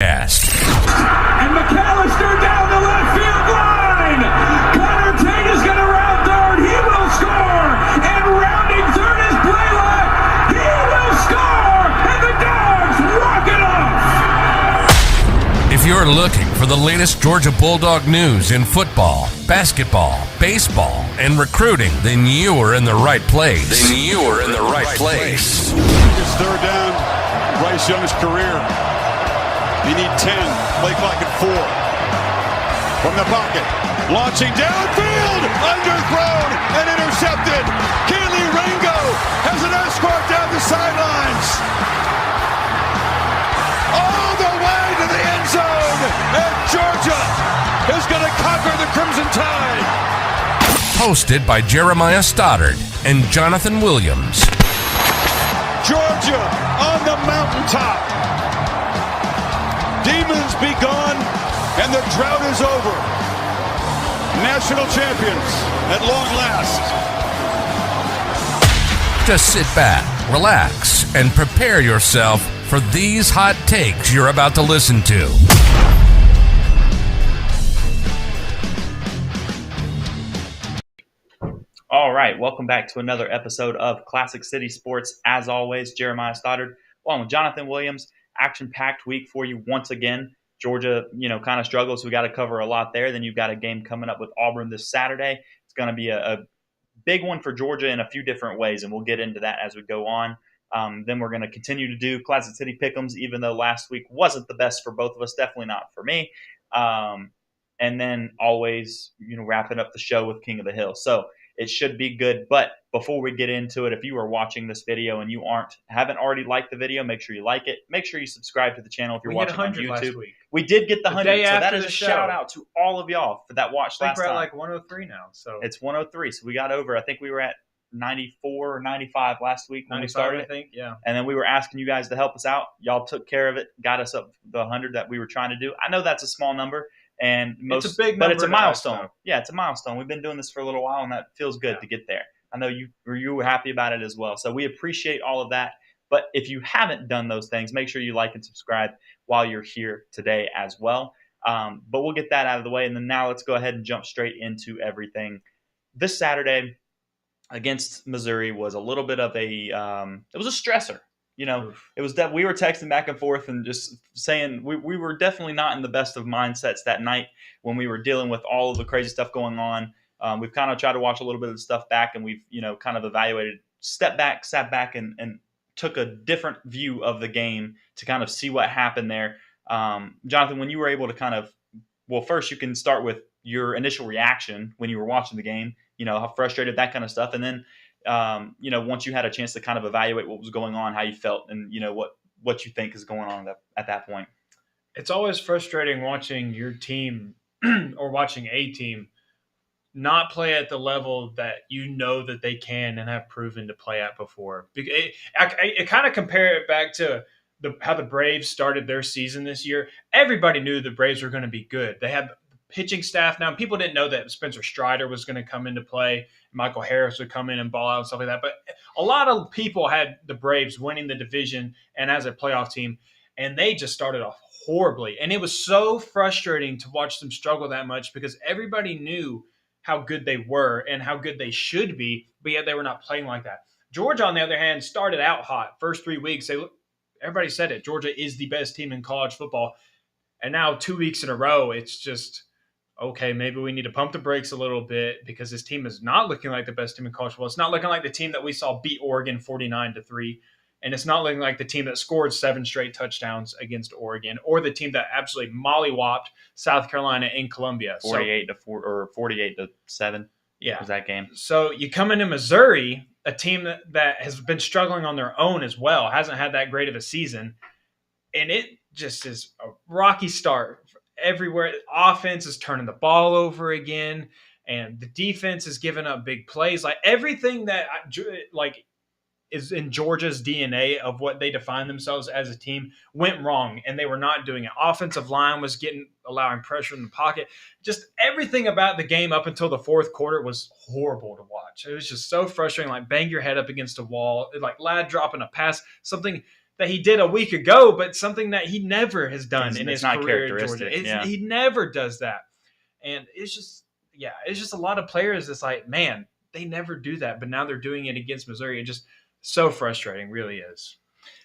Podcast. And McAllister down the left field line. Connor Tate is going to round third. He will score. And rounding third is Blaylock. He will score. And the Dogs walk it off. If you're looking for the latest Georgia Bulldog news in football, basketball, baseball, and recruiting, then you are in the right place. It's third down, Bryce Young's career. You need 10, play clock at 4. From the pocket, launching downfield, underthrown and intercepted. Keely Ringo has an escort down the sidelines. All the way to the end zone, and Georgia is going to conquer the Crimson Tide. Hosted by Jeremiah Stoddard and Jonathan Williams. Georgia on the mountaintop. Demons be gone, and the drought is over. National champions at long last. Just sit back, relax, and prepare yourself for these hot takes you're about to listen to. All right, welcome back to another episode of Classic City Sports. As always, Jeremiah Stoddard, along with Jonathan Williams. Action-packed week for you once again. Georgia, kind of struggles. We got to cover a lot there. Then you've got a game coming up with Auburn this Saturday. It's going to be a big one for Georgia in a few different ways, and we'll get into that as we go on. Then we're going to continue to do Classic City Pick'ems, even though last week wasn't the best for both of us, definitely not for me. And then always, wrapping up the show with King of the Hill. So it should be good. But before we get into it, if you are watching this video and you haven't already liked the video, make sure you like it. Make sure you subscribe to the channel if you're watching on YouTube. We did get the 100, so that is a shout out to all of y'all for that watch last time. I think we're at like 103 now. So it's 103. So we got over. I think we were at 94 or 95 last week when we started. I think, yeah. And then we were asking you guys to help us out. Y'all took care of it, got us up the 100 that we were trying to do. I know that's a small number. And it's a big number, but it's a milestone. Yeah, it's a milestone. We've been doing this for a little while, and that feels good to get there. I know you were happy about it as well. So we appreciate all of that. But if you haven't done those things, make sure you like and subscribe while you're here today as well. But we'll get that out of the way. And then now let's go ahead and jump straight into everything. This Saturday against Missouri was a little bit of it was a stressor. It was that we were texting back and forth and just saying we were definitely not in the best of mindsets that night when we were dealing with all of the crazy stuff going on. We've kind of tried to watch a little bit of the stuff back, and we've, kind of evaluated, sat back and took a different view of the game to kind of see what happened there. Jonathan, when you were able to first you can start with your initial reaction when you were watching the game, how frustrated, that kind of stuff. And then, once you had a chance to kind of evaluate what was going on, how you felt, and, what you think is going on at that point. It's always frustrating watching your team or watching a team not play at the level that that they can and have proven to play at before. I kind of compare it back to how the Braves started their season this year. Everybody knew the Braves were going to be good. They had pitching staff now. People didn't know that Spencer Strider was going to come into play. Michael Harris would come in and ball out and stuff like that. But a lot of people had the Braves winning the division and as a playoff team, and they just started off horribly. And it was so frustrating to watch them struggle that much because everybody knew how good they were and how good they should be, but yet they were not playing like that. Georgia, on the other hand, started out hot. First 3 weeks, everybody said it. Georgia is the best team in college football. And now 2 weeks in a row, it's just, okay, maybe we need to pump the brakes a little bit because this team is not looking like the best team in college football. It's not looking like the team that we saw beat Oregon 49-3. And it's not looking like the team that scored 7 straight touchdowns against Oregon or the team that absolutely mollywopped South Carolina in Columbia. 48-4 or 48-7. Yeah. Was that game. So you come into Missouri, a team that has been struggling on their own as well, hasn't had that great of a season. And it just is a rocky start everywhere. Offense is turning the ball over again, and the defense is giving up big plays. Like everything that is in Georgia's DNA of what they define themselves as a team went wrong, and they were not doing it. Offensive line was allowing pressure in the pocket. Just everything about the game up until the fourth quarter was horrible to watch. It was just so frustrating, like bang your head up against a wall, like Ladd dropping a pass, something that he did a week ago, but something that he never has done in his not career at characteristic. Georgia. He never does that. And it's just a lot of players that's like, man, they never do that, but now they're doing it against Missouri. It just so frustrating, really is.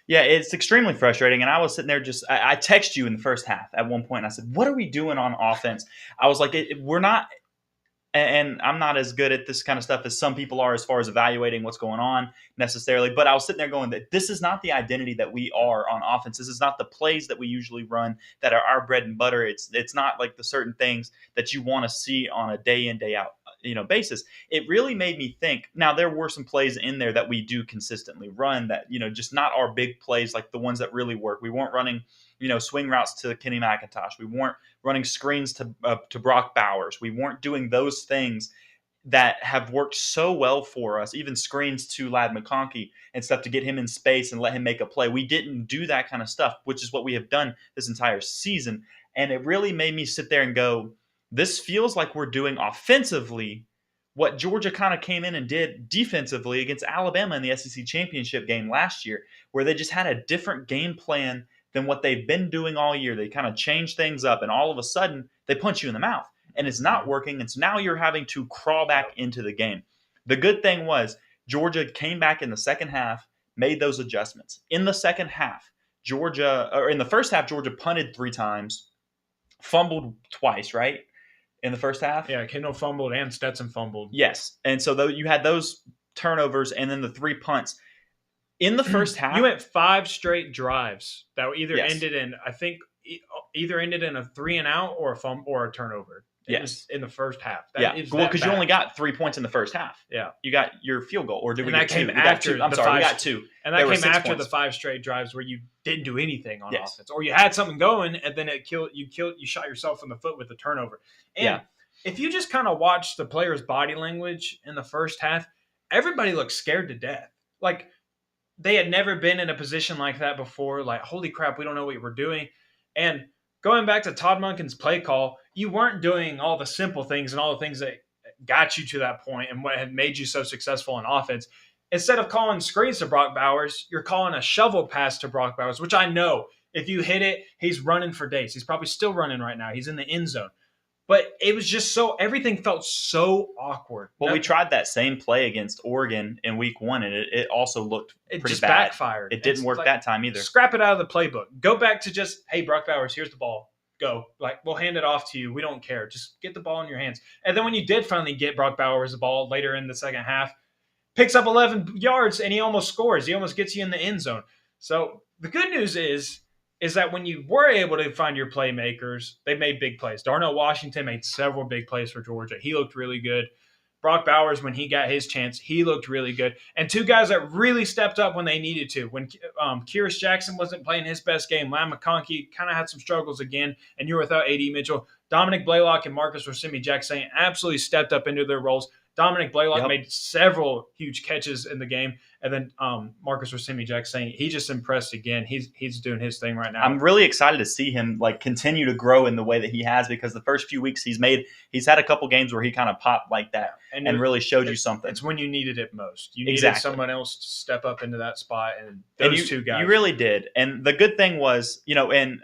Yeah, it's extremely frustrating. And I was sitting there I texted you in the first half at one point. And I said, what are we doing on offense? I was like, we're not. And I'm not as good at this kind of stuff as some people are as far as evaluating what's going on necessarily. But I was sitting there going that this is not the identity that we are on offense. This is not the plays that we usually run that are our bread and butter. It's not like the certain things that you want to see on a day in, day out basis. It really made me think. Now, there were some plays in there that we do consistently run that, just not our big plays like the ones that really work. We weren't running swing routes to Kenny McIntosh. We weren't running screens to Brock Bowers. We weren't doing those things that have worked so well for us, even screens to Ladd McConkey and stuff to get him in space and let him make a play. We didn't do that kind of stuff, which is what we have done this entire season. And it really made me sit there and go, this feels like we're doing offensively what Georgia kind of came in and did defensively against Alabama in the SEC championship game last year, where they just had a different game plan than what they've been doing all year. They kind of change things up, and all of a sudden they punch you in the mouth, and it's not working. And so now you're having to crawl back into the game. The good thing was Georgia came back in the second half, made those adjustments. In the second half, in the first half, Georgia punted 3 times, fumbled twice, right? In the first half? Yeah, Kendall fumbled and Stetson fumbled. Yes. And so you had those turnovers and then the 3 punts. In the first half, you went 5 straight drives that either ended in, I think, either ended in a 3 and out or a fumble or a turnover. Yes, in the first half. Because you only got 3 points in the first half. Yeah, you got your field goal, or did we get 2? We got 2. I'm sorry, we got 2. And that came after the 5 straight drives where you didn't do anything on offense, or you had something going and then you shot yourself in the foot with the turnover. And if you just kind of watch the players' body language in the first half, everybody looked scared to death. Like they had never been in a position like that before. Like, holy crap, we don't know what we're doing. And going back to Todd Monken's play call, you weren't doing all the simple things and all the things that got you to that point and what had made you so successful in offense. Instead of calling screens to Brock Bowers, you're calling a shovel pass to Brock Bowers, which I know if you hit it, he's running for days. He's probably still running right now. He's in the end zone. But it was just everything felt so awkward. Well, we tried that same play against Oregon in week 1, and it also looked pretty bad. It just backfired. It didn't work that time either. Scrap it out of the playbook. Go back to just, hey, Brock Bowers, here's the ball. Go. Like, we'll hand it off to you. We don't care. Just get the ball in your hands. And then when you did finally get Brock Bowers the ball later in the second half, picks up 11 yards, and he almost scores. He almost gets you in the end zone. So the good news is that when you were able to find your playmakers, they made big plays. Darnell Washington made several big plays for Georgia. He looked really good. Brock Bowers, when he got his chance, he looked really good. And 2 guys that really stepped up when they needed to. When Kyrus Jackson wasn't playing his best game, Ladd McConkey kind of had some struggles again, and you were without A.D. Mitchell. Dominic Blaylock and Marcus Rosemy-Jacksaint absolutely stepped up into their roles. Dominic Blaylock made several huge catches in the game. And then Marcus Rosemy-Jacksaint, he just impressed again. He's doing his thing right now. I'm really excited to see him continue to grow in the way that he has, because the first few weeks he's had a couple games where he kind of popped like that and really showed you something. It's when you needed it most. You needed someone else to step up into that spot, and those 2 guys. You really did. And the good thing was, and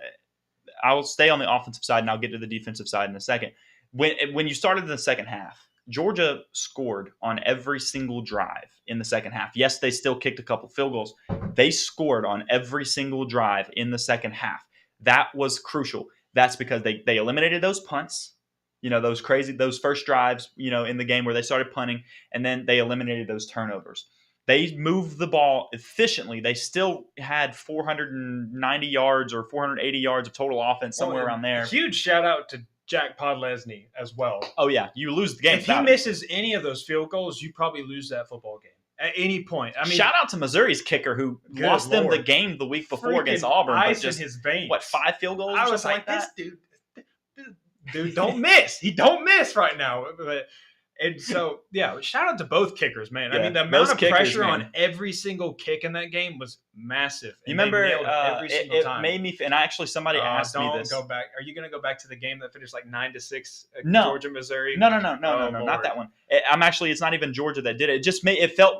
I'll stay on the offensive side and I'll get to the defensive side in a second. When you started in the second half, Georgia scored on every single drive in the second half. Yes, they still kicked a couple field goals. They scored on every single drive in the second half. That was crucial. That's because they eliminated those punts, those first drives, in the game where they started punting, and then they eliminated those turnovers. They moved the ball efficiently. They still had 490 yards or 480 yards of total offense, somewhere around there. Huge shout out to Jack Podlesny as well. Oh, yeah. You lose the game. If he misses any of those field goals, you probably lose that football game at any point. I mean, shout out to Missouri's kicker who lost them the game the week before against Auburn. Ice in his veins. 5 field goals or something like that? This dude don't miss. He don't miss right now. But And so, shout out to both kickers, man. Yeah, I mean, the amount those of kickers, pressure man. on every single kick in that game was massive. You And they remember nailed it every single it time. made me, and actually somebody asked me this. Don't go back. Are you going to go back to the game that finished like 9-6? No. Georgia, Missouri. No, Lord. not that one. It's not even Georgia that did it. It just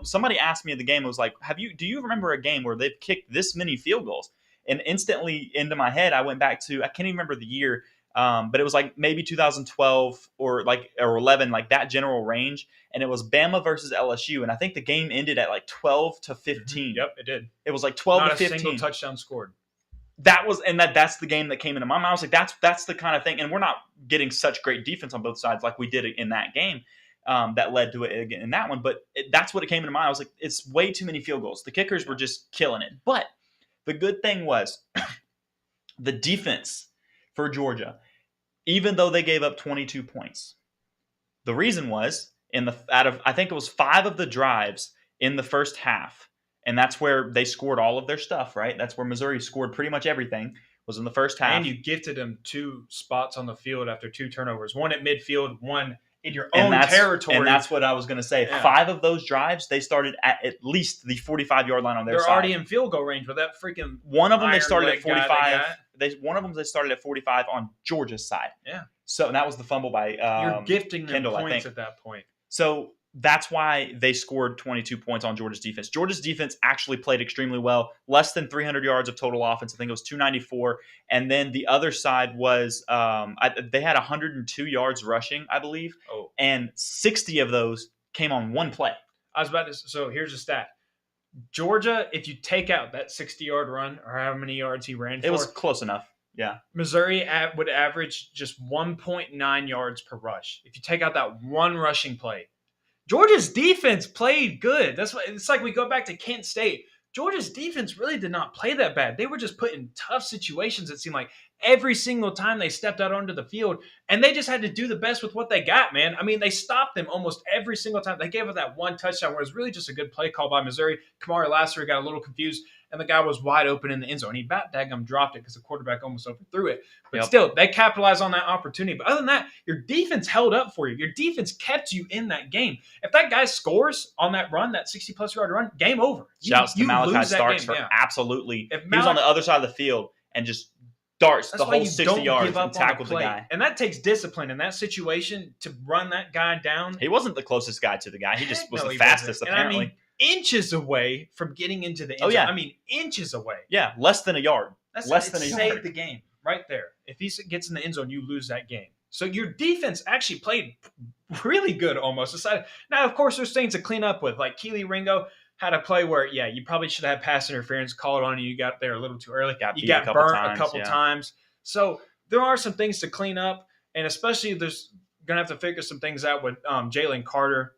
somebody asked me at the game, it was like, do you remember a game where they've kicked this many field goals? And instantly into my head, I went back to, I can't even remember the year, but it was like maybe 2012 or 11, like that general range. And it was Bama versus LSU. And I think the game ended at like 12-15. Mm-hmm. Yep, it did. It was like 12 not to 15. Not a single touchdown scored. That's the game that came into my mind. I was like, that's the kind of thing. And we're not getting such great defense on both sides like we did in that game that led to it in that one. But that's what it came into mind. I was like, it's way too many field goals. The kickers were just killing it. But the good thing was the defense for Georgia, even though they gave up 22 points, the reason was I think it was 5 of the drives in the first half. And that's where they scored all of their stuff, right? That's where Missouri scored pretty much everything, was in the first half. And you gifted them 2 spots on the field after 2 turnovers. One at midfield, one in your own territory. And that's what I was going to say. Yeah. 5 of those drives, they started at least the 45-yard line on their side. They're already in field goal range with that freaking one of them they started at 45. One of them they started at 45 on Georgia's side. Yeah. So and that was the fumble by you're gifting them Kendall, points at that point. So that's why they scored 22 points on Georgia's defense. Georgia's defense actually played extremely well. Less than 300 yards of total offense. I think it was 294. And then the other side was they had 102 yards rushing, I believe. Oh. And 60 of those came on one play. I was about to. So here's a stat. Georgia, if you take out that 60-yard run or how many yards he ran for. It was close enough. Yeah. Missouri would average just 1.9 yards per rush. If you take out that one rushing play. Georgia's defense played good. That's why it's like we go back to Kent State. Georgia's defense really did not play that bad. They were just put in tough situations, it seemed like, every single time they stepped out onto the field, and they just had to do the best with what they got, man. I mean, they stopped them almost every single time. They gave up that one touchdown where it was really just a good play call by Missouri. Kamari Lassiter got a little confused, and the guy was wide open in the end zone. He daggum dropped it because the quarterback almost overthrew it. But still, they capitalized on that opportunity. But other than that, your defense held up for you. Your defense kept you in that game. If that guy scores on that run, that 60-plus yard run, game over. Shouts to Malachi Starks for absolutely. He was on the other side of the field and just darts the whole 60 yards and tackled the guy. And that takes discipline in that situation to run that guy down. He wasn't the closest guy to the guy. He just was the fastest, apparently. And I mean, inches away from getting into the end zone. I mean, inches away. Yeah, less than a yard. Less than a yard. Saved the game right there. If he gets in the end zone, you lose that game. So your defense actually played really good almost. Now, of course, there's things to clean up with. Like Keely Ringo had a play where, you probably should have pass interference called on you. You got there a little too early. You got burnt a couple times. So there are some things to clean up. And especially there's going to have to figure some things out with Jalen Carter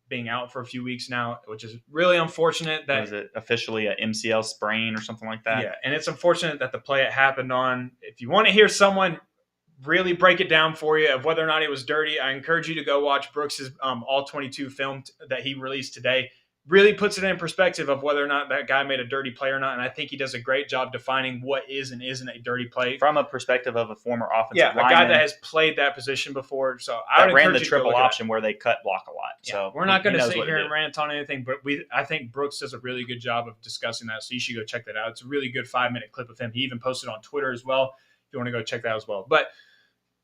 being out for a few weeks now, which is really unfortunate. That is it officially an MCL sprain or something like that? Yeah, and it's unfortunate that the play it happened on. If you want to hear someone really break it down for you of whether or not it was dirty, I encourage you to go watch Brooks's All 22 film that he released today. Really puts it in perspective of whether or not that guy made a dirty play or not, and I think he does a great job defining what is and isn't a dirty play from a perspective of a former offensive lineman. A guy that has played that position before. So I would ran the triple option where they cut block a lot. Yeah, so we're not going to sit here and rant on anything, but I think Brooks does a really good job of discussing that. So you should go check that out. It's a really good 5-minute clip of him. He even posted on Twitter as well. If you want to go check that as well, but.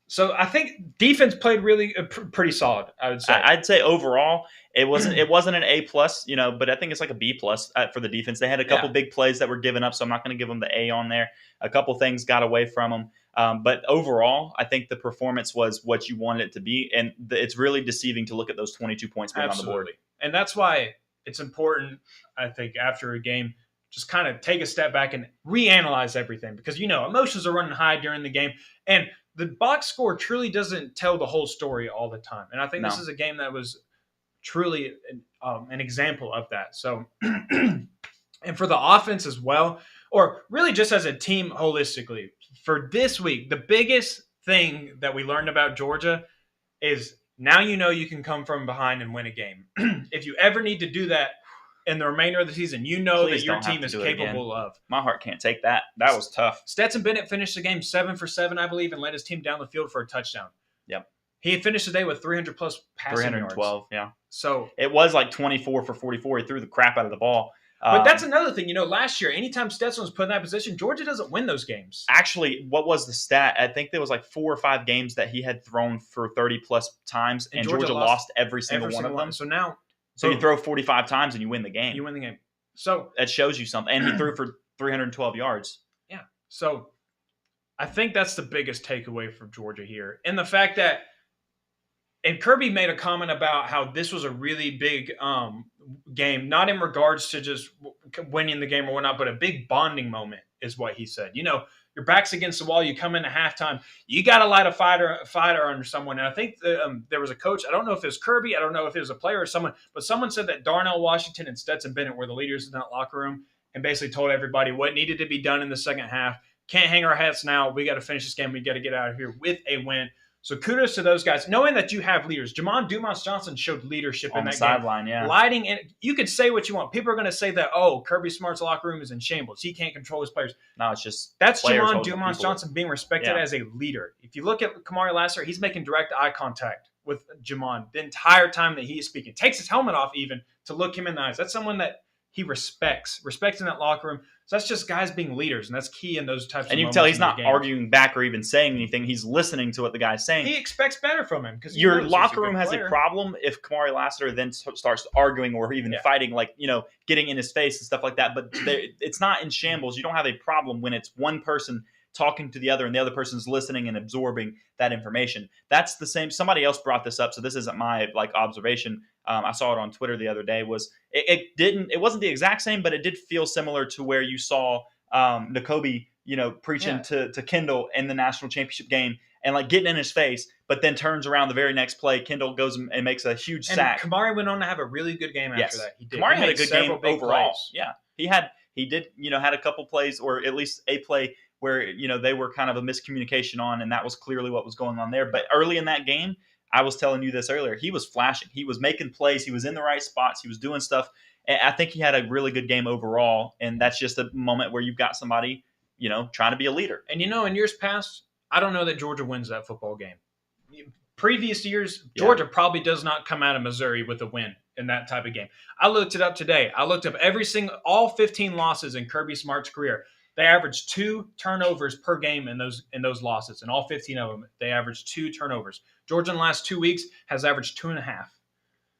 So I think defense played really pretty solid. I would say. I'd say overall it wasn't an A+, but I think it's like a B+ for the defense. They had a couple big plays that were given up, so I'm not going to give them the A on there. A couple things got away from them, but overall, I think the performance was what you wanted it to be, and it's really deceiving to look at those 22 points being on the board. And that's why it's important. I think after a game, just kind of take a step back and reanalyze everything because emotions are running high during the game, and the box score truly doesn't tell the whole story all the time. And I think this is a game that was truly an example of that. So, and for the offense as well, or really just as a team holistically, for this week, the biggest thing that we learned about Georgia is now you can come from behind and win a game. If you ever need to do that in the remainder of the season, that your team is capable of. My heart can't take that. That was tough. Stetson Bennett finished the game 7 for 7, I believe, and led his team down the field for a touchdown. Yep. He had finished the day with 300-plus passing 312, yards. yeah. So it was like 24 for 44. He threw the crap out of the ball. But that's another thing. Last year, anytime Stetson was put in that position, Georgia doesn't win those games. Actually, what was the stat? I think there was like 4 or 5 games that he had thrown for 30-plus times, and Georgia lost every single one of them. So you throw 45 times and you win the game. You win the game. So that shows you something. And he threw for 312 yards. Yeah. So I think that's the biggest takeaway from Georgia here. And the fact that and Kirby made a comment about how this was a really big game, not in regards to just winning the game or whatnot, but a big bonding moment is what he said. Your back's against the wall. You come into halftime. You got to light a fighter under someone. And I think there was a coach. I don't know if it was Kirby. I don't know if it was a player or someone. But someone said that Darnell Washington and Stetson Bennett were the leaders in that locker room and basically told everybody what needed to be done in the second half. Can't hang our hats now. We got to finish this game. We got to get out of here with a win. So kudos to those guys, knowing that you have leaders. Jamon Dumas Johnson showed leadership in that sideline, game. Yeah. Lighting in. You could say what you want. People are going to say that, Kirby Smart's locker room is in shambles. He can't control his players. No, it's just that's Jamon Dumas Johnson being respected as a leader. If you look at Kamari Lassiter, he's making direct eye contact with Jamon the entire time that he is speaking. Takes his helmet off even to look him in the eyes. That's someone that he respects in that locker room. So that's just guys being leaders, and that's key in those types of moments. And you can tell he's not arguing back or even saying anything. He's listening to what the guy's saying. He expects better from him. Because your locker room has a problem if Kamari Lassiter then starts arguing or even fighting, getting in his face and stuff like that. But it's not in shambles. You don't have a problem when it's one person talking to the other and the other person's listening and absorbing that information. That's the same. Somebody else brought this up, so this isn't my observation. I saw it on Twitter the other day. It wasn't the exact same, but it did feel similar to where you saw Nakobe, preaching to Kendall in the national championship game and getting in his face, but then turns around the very next play. Kendall goes and makes a huge sack. Kamari went on to have a really good game after that. Kamari had a good game overall. Plays. Yeah, he did had a couple plays, or at least a play where they were kind of a miscommunication on, and that was clearly what was going on there. But early in that game, I was telling you this earlier, he was flashing. He was making plays. He was in the right spots. He was doing stuff. And I think he had a really good game overall, and that's just a moment where you've got somebody, trying to be a leader. And, in years past, I don't know that Georgia wins that football game. Previous years, Georgia probably does not come out of Missouri with a win in that type of game. I looked it up today. I looked up all 15 losses in Kirby Smart's career. They averaged 2 turnovers per game in those losses. And all 15 of them, they averaged 2 turnovers. Georgia in the last 2 weeks has averaged 2.5.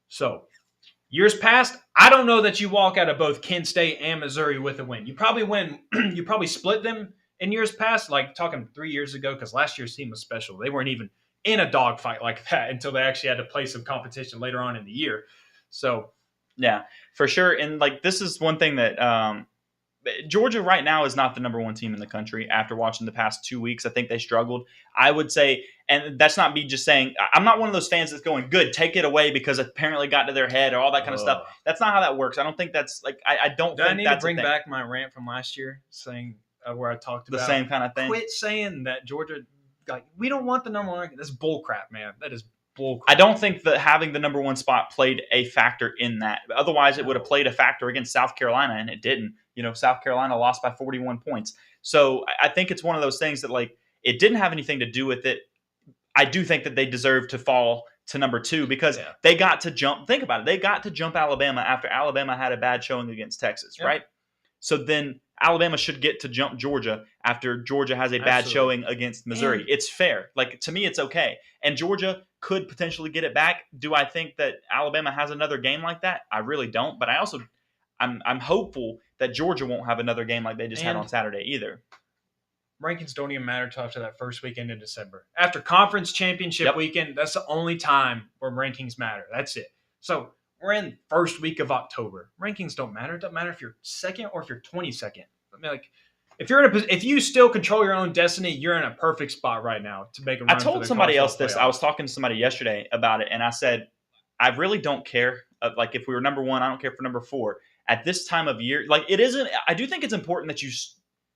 So, years past, I don't know that you walk out of both Kent State and Missouri with a win. You probably win. You probably split them in years past, talking 3 years ago, because last year's team was special. They weren't even in a dogfight like that until they actually had to play some competition later on in the year. So, yeah, for sure. And this is one thing that Georgia right now is not the number one team in the country. After watching the past 2 weeks, I think they struggled. I would say, and that's not me just saying, I'm not one of those fans that's going, good, take it away because it apparently got to their head or all that kind of stuff. That's not how that works. I don't think that's I don't think that's I need to bring back my rant from last year saying where I talked about the same kind of thing. Quit saying that Georgia, we don't want the number one ranking. That's bull crap, man. That is bull crap. I don't think that having the number one spot played a factor in that. Otherwise, it would have played a factor against South Carolina, and it didn't. South Carolina lost by 41 points. So I think it's one of those things that it didn't have anything to do with it. I do think that they deserve to fall to number 2 because they got to jump. Think about it. They got to jump Alabama after Alabama had a bad showing against Texas, right? So then Alabama should get to jump Georgia after Georgia has a bad showing against Missouri. It's fair. To me, it's okay. And Georgia could potentially get it back. Do I think that Alabama has another game like that? I really don't. But I'm hopeful that Georgia won't have another game like they just had on Saturday either. Rankings don't even matter until after that first weekend in December. After conference championship weekend, that's the only time where rankings matter. That's it. So we're in first week of October. Rankings don't matter. It doesn't matter if you're second or if you're 22nd. I mean, if you still control your own destiny, you're in a perfect spot right now to make a run. I told somebody else this. I was talking to somebody yesterday about it, and I said, I really don't care. If we were number 1, I don't care for number 4. At this time of year, it isn't. I do think it's important that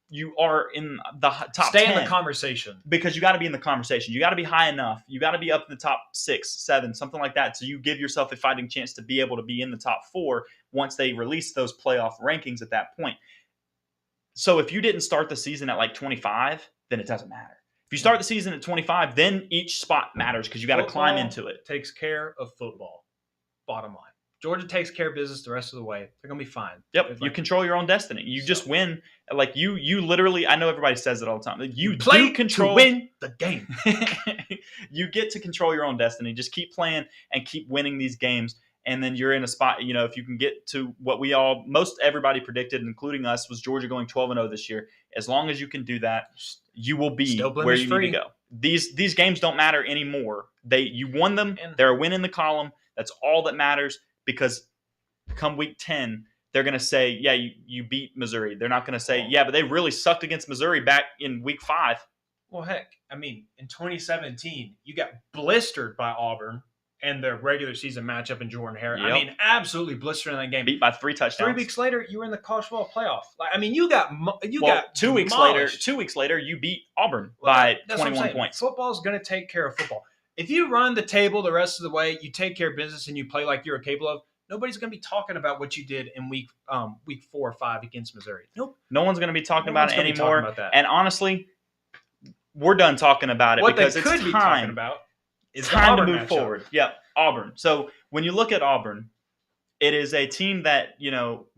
you are in the top 10. Stay in the conversation. Because you got to be in the conversation. You got to be high enough. You got to be up in the top 6, 7, something like that. So you give yourself a fighting chance to be able to be in the top 4 once they release those playoff rankings at that point. So if you didn't start the season at 25, then it doesn't matter. If you start the season at 25, then each spot matters because you got to climb into it. Takes care of football. Bottom line. Georgia takes care of business the rest of the way. They're going to be fine. Yep, you control your own destiny. You just win. Like you literally. I know everybody says it all the time. You play do control to win the game. You get to control your own destiny. Just keep playing and keep winning these games, and then you're in a spot. You know, if you can get to what most everybody predicted, including us, was Georgia going 12-0 this year. As long as you can do that, you will be where you need to go. These games don't matter anymore. You won them. They're a win in the column. That's all that matters. Because come week 10, they're going to say, yeah, you beat Missouri. They're not going to say, yeah, but they really sucked against Missouri back in week 5. Well, heck, I mean, in 2017, you got blistered by Auburn and their regular season matchup in Jordan-Hare. Yep. I mean, absolutely blistered in that game. Beat by 3 touchdowns. 3 weeks later, you were in the college football playoff. I mean, you got 2 weeks demolished. 2 weeks later, you beat Auburn by 21 points. Football is going to take care of football. If you run the table the rest of the way, you take care of business, and you play like you're capable of, nobody's going to be talking about what you did in week 4 or 5 against Missouri. Nope. No one's going to be talking about it anymore. And honestly, we're done talking about it because it's time. It's time to move forward. Yep, Auburn. So when you look at Auburn, it is a team that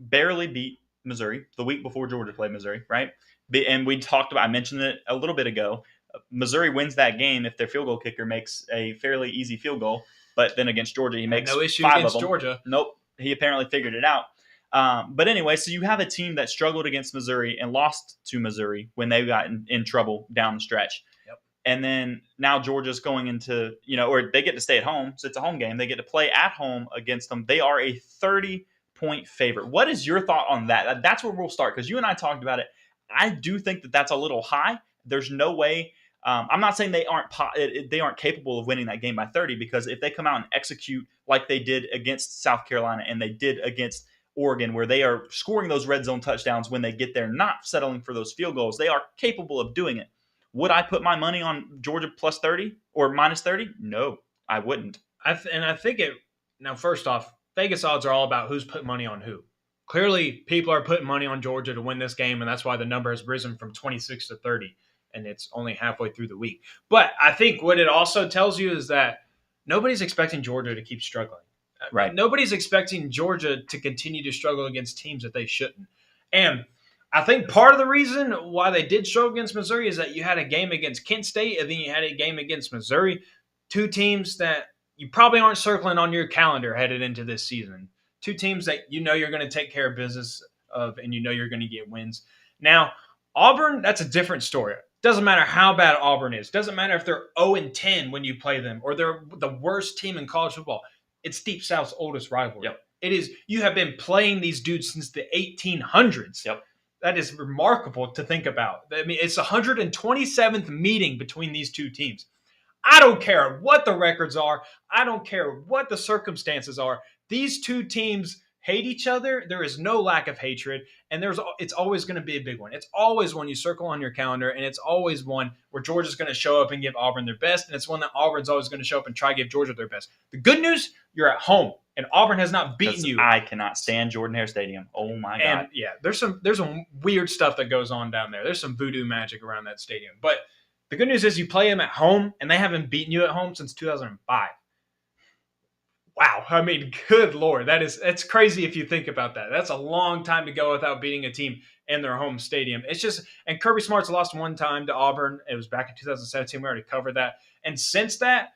barely beat Missouri the week before Georgia played Missouri, right? And I mentioned it a little bit ago. Missouri wins that game if their field goal kicker makes a fairly easy field goal. But then against Georgia, he makes no issue 5 against of them. Georgia. Nope. He apparently figured it out. But anyway, so you have a team that struggled against Missouri and lost to Missouri when they got in trouble down the stretch. Yep. And then now Georgia's going into, or they get to stay at home. So it's a home game. They get to play at home against them. They are a 30-point favorite. What is your thought on that? That's where we'll start because you and I talked about it. I do think that that's a little high. There's no way. I'm not saying they aren't capable of winning that game by 30 because if they come out and execute like they did against South Carolina and they did against Oregon, where they are scoring those red zone touchdowns when they get there, not settling for those field goals, they are capable of doing it. Would I put my money on Georgia plus 30 or minus 30? No, I wouldn't. I think now, first off, Vegas odds are all about who's putting money on who. Clearly, people are putting money on Georgia to win this game, and that's why the number has risen from 26 to 30. And it's only halfway through the week. But I think what it also tells you is that nobody's expecting Georgia to keep struggling. Right. Nobody's expecting Georgia to continue to struggle against teams that they shouldn't. And I think part of the reason why they did struggle against Missouri is that you had a game against Kent State and then you had a game against Missouri. 2 teams that you probably aren't circling on your calendar headed into this season. 2 teams that you're going to take care of business of and you're going to get wins. Now, Auburn, that's a different story. Doesn't matter how bad Auburn is. Doesn't matter if they're 0-10 when you play them or they're the worst team in college football. It's Deep South's oldest rivalry. Yep. It is. You have been playing these dudes since the 1800s. Yep. That is remarkable to think about. I mean, it's the 127th meeting between these 2 teams. I don't care what the records are. I don't care what the circumstances are. These 2 teams hate each other. There is no lack of hatred, and it's always going to be a big one. It's always one you circle on your calendar, and it's always one where Georgia's going to show up and give Auburn their best, and it's one that Auburn's always going to show up and try to give Georgia their best. The good news, you're at home, and Auburn has not beaten you. I cannot stand Jordan-Hare Stadium. Oh my God! And yeah, there's some weird stuff that goes on down there. There's some voodoo magic around that stadium. But the good news is you play them at home, and they haven't beaten you at home since 2005. Wow. I mean, good Lord. It's crazy if you think about that. That's a long time to go without beating a team in their home stadium. It's just, and Kirby Smart's lost 1 time to Auburn. It was back in 2017. We already covered that. And since that,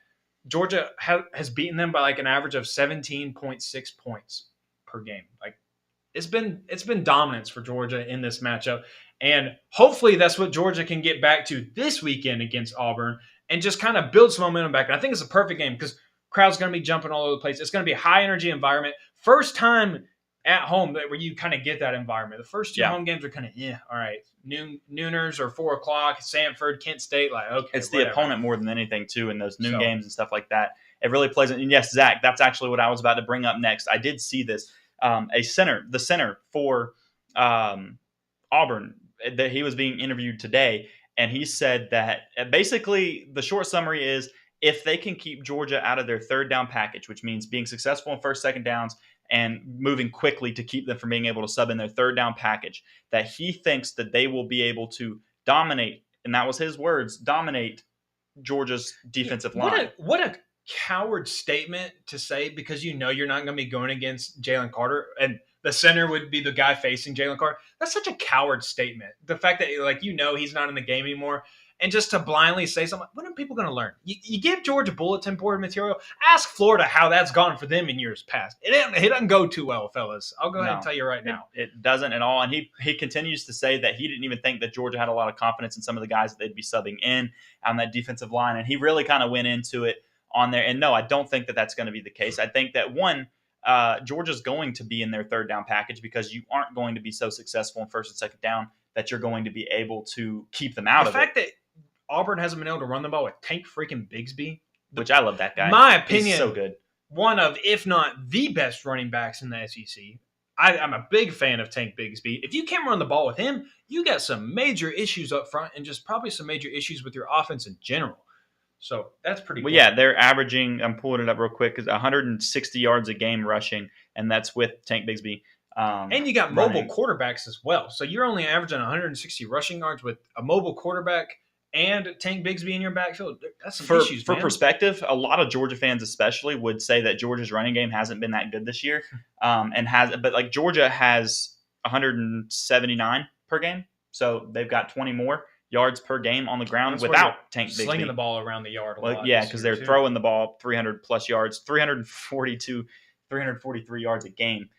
Georgia has beaten them by like an average of 17.6 points per game. Like it's been dominance for Georgia in this matchup. And hopefully that's what Georgia can get back to this weekend against Auburn and just kind of build some momentum back. And I think it's a perfect game because crowd's going to be jumping all over the place. It's going to be a high-energy environment. First time at home where you kind of get that environment. The first 2 home games are kind of, all right, nooners or 4 o'clock, Sanford, Kent State, like, okay. It's the opponent more than anything, too, in those noon games and stuff like that. It really plays – and yes, Zach, that's actually what I was about to bring up next. I did see this. The center for Auburn, that he was being interviewed today, and he said that basically the short summary is – if they can keep Georgia out of their 3rd down package, which means being successful in 1st, 2nd downs and moving quickly to keep them from being able to sub in their 3rd down package, that he thinks that they will be able to dominate and that was his words, dominate Georgia's defensive line. What a coward statement to say, because you know you're not going to be going against Jalen Carter, and the center would be the guy facing Jalen Carter. That's such a coward statement. The fact that he's not in the game anymore, and just to blindly say something, when are people going to learn? You give Georgia bulletin board material. Ask Florida how that's gone for them in years past. It doesn't go too well, fellas. I'll go ahead and tell you right now. It doesn't at all. And he continues to say that he didn't even think that Georgia had a lot of confidence in some of the guys that they'd be subbing in on that defensive line. And he really kind of went into it on there. And no, I don't think that that's going to be the case. I think that Georgia's going to be in their third down package, because you aren't going to be so successful in first and second down that you're going to be able to keep them out of it. The fact that Auburn hasn't been able to run the ball with Tank freaking Bigsby, which I love that guy. My opinion, he's so good. One of, if not the best running backs in the SEC. I'm a big fan of Tank Bigsby. If you can't run the ball with him, you got some major issues up front, and just probably some major issues with your offense in general. So that's pretty cool. Yeah, they're averaging, I'm pulling it up real quick, 160 yards a game rushing, and that's with Tank Bigsby. And you got mobile quarterbacks as well. So you're only averaging 160 rushing yards with a mobile quarterback and Tank Bigsby in your backfield. That's some issues, man. For perspective, a lot of Georgia fans especially would say that Georgia's running game hasn't been that good this year. But Georgia has 179 per game. So they've got 20 more yards per game on the ground without Tank Bigsby. Slinging the ball around the yard a lot. Yeah, because they're throwing the ball 300 plus yards, 343 yards a game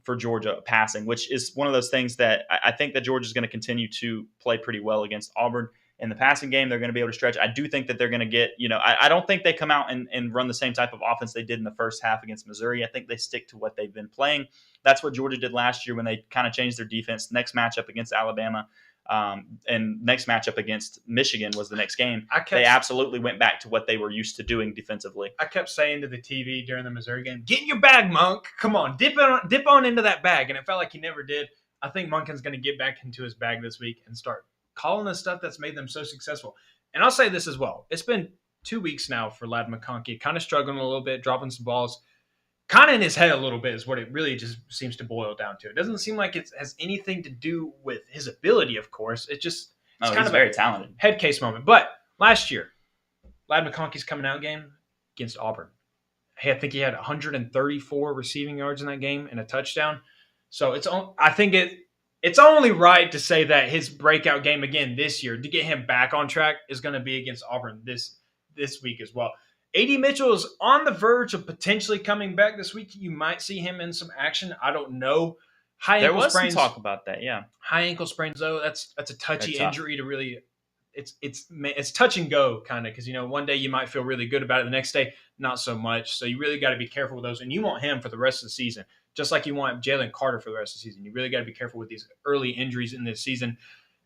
for Georgia passing, which is one of those things that I think that Georgia's going to continue to play pretty well against Auburn. In the passing game, they're going to be able to stretch. I do think that they're going to get, I don't think they come out and run the same type of offense they did in the first half against Missouri. I think they stick to what they've been playing. That's what Georgia did last year when they kind of changed their defense. Next matchup against Alabama and next matchup against Michigan was the next game. They absolutely went back to what they were used to doing defensively. I kept saying to the TV during the Missouri game, get in your bag, Monk. Come on, dip on into that bag. And it felt like he never did. I think Monken's going to get back into his bag this week and start calling the stuff that's made them so successful. And I'll say this as well. It's been 2 weeks now for Ladd McConkey, kind of struggling a little bit, dropping some balls. Kind of in his head a little bit is what it really just seems to boil down to. It doesn't seem like it has anything to do with his ability, of course. It's kind of very talented. Head case moment. But last year, Ladd McConkey's coming out game against Auburn. I think he had 134 receiving yards in that game and a touchdown. So I think it's only right to say that his breakout game again this year to get him back on track is going to be against Auburn this week as well. A.D. Mitchell is on the verge of potentially coming back this week. You might see him in some action. I don't know. There was some talk about that, yeah. High ankle sprains, though, that's a touchy injury to really – it's touch and go kind of, because, one day you might feel really good about it. The next day, not so much. So you really got to be careful with those. And you want him for the rest of the season, just like you want Jalen Carter for the rest of the season. You really got to be careful with these early injuries in this season.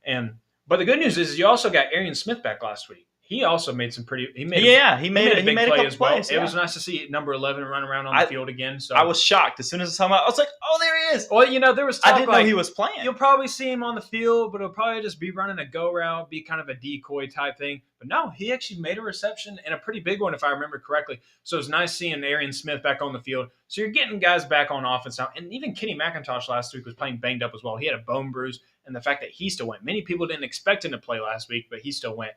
But the good news is you also got Arian Smith back last week. He also made some pretty. He made a big play as well. It was nice to see number 11 run around on the field again. So I was shocked as soon as I saw him. I was like, "Oh, there he is!" Well, there was talk I didn't know he was playing. You'll probably see him on the field, but it'll probably just be running a go route, be kind of a decoy type thing. But no, he actually made a reception and a pretty big one, if I remember correctly. So it's nice seeing Arian Smith back on the field. So you're getting guys back on offense now, and even Kenny McIntosh last week was playing banged up as well. He had a bone bruise, and the fact that he still went. Many people didn't expect him to play last week, but he still went.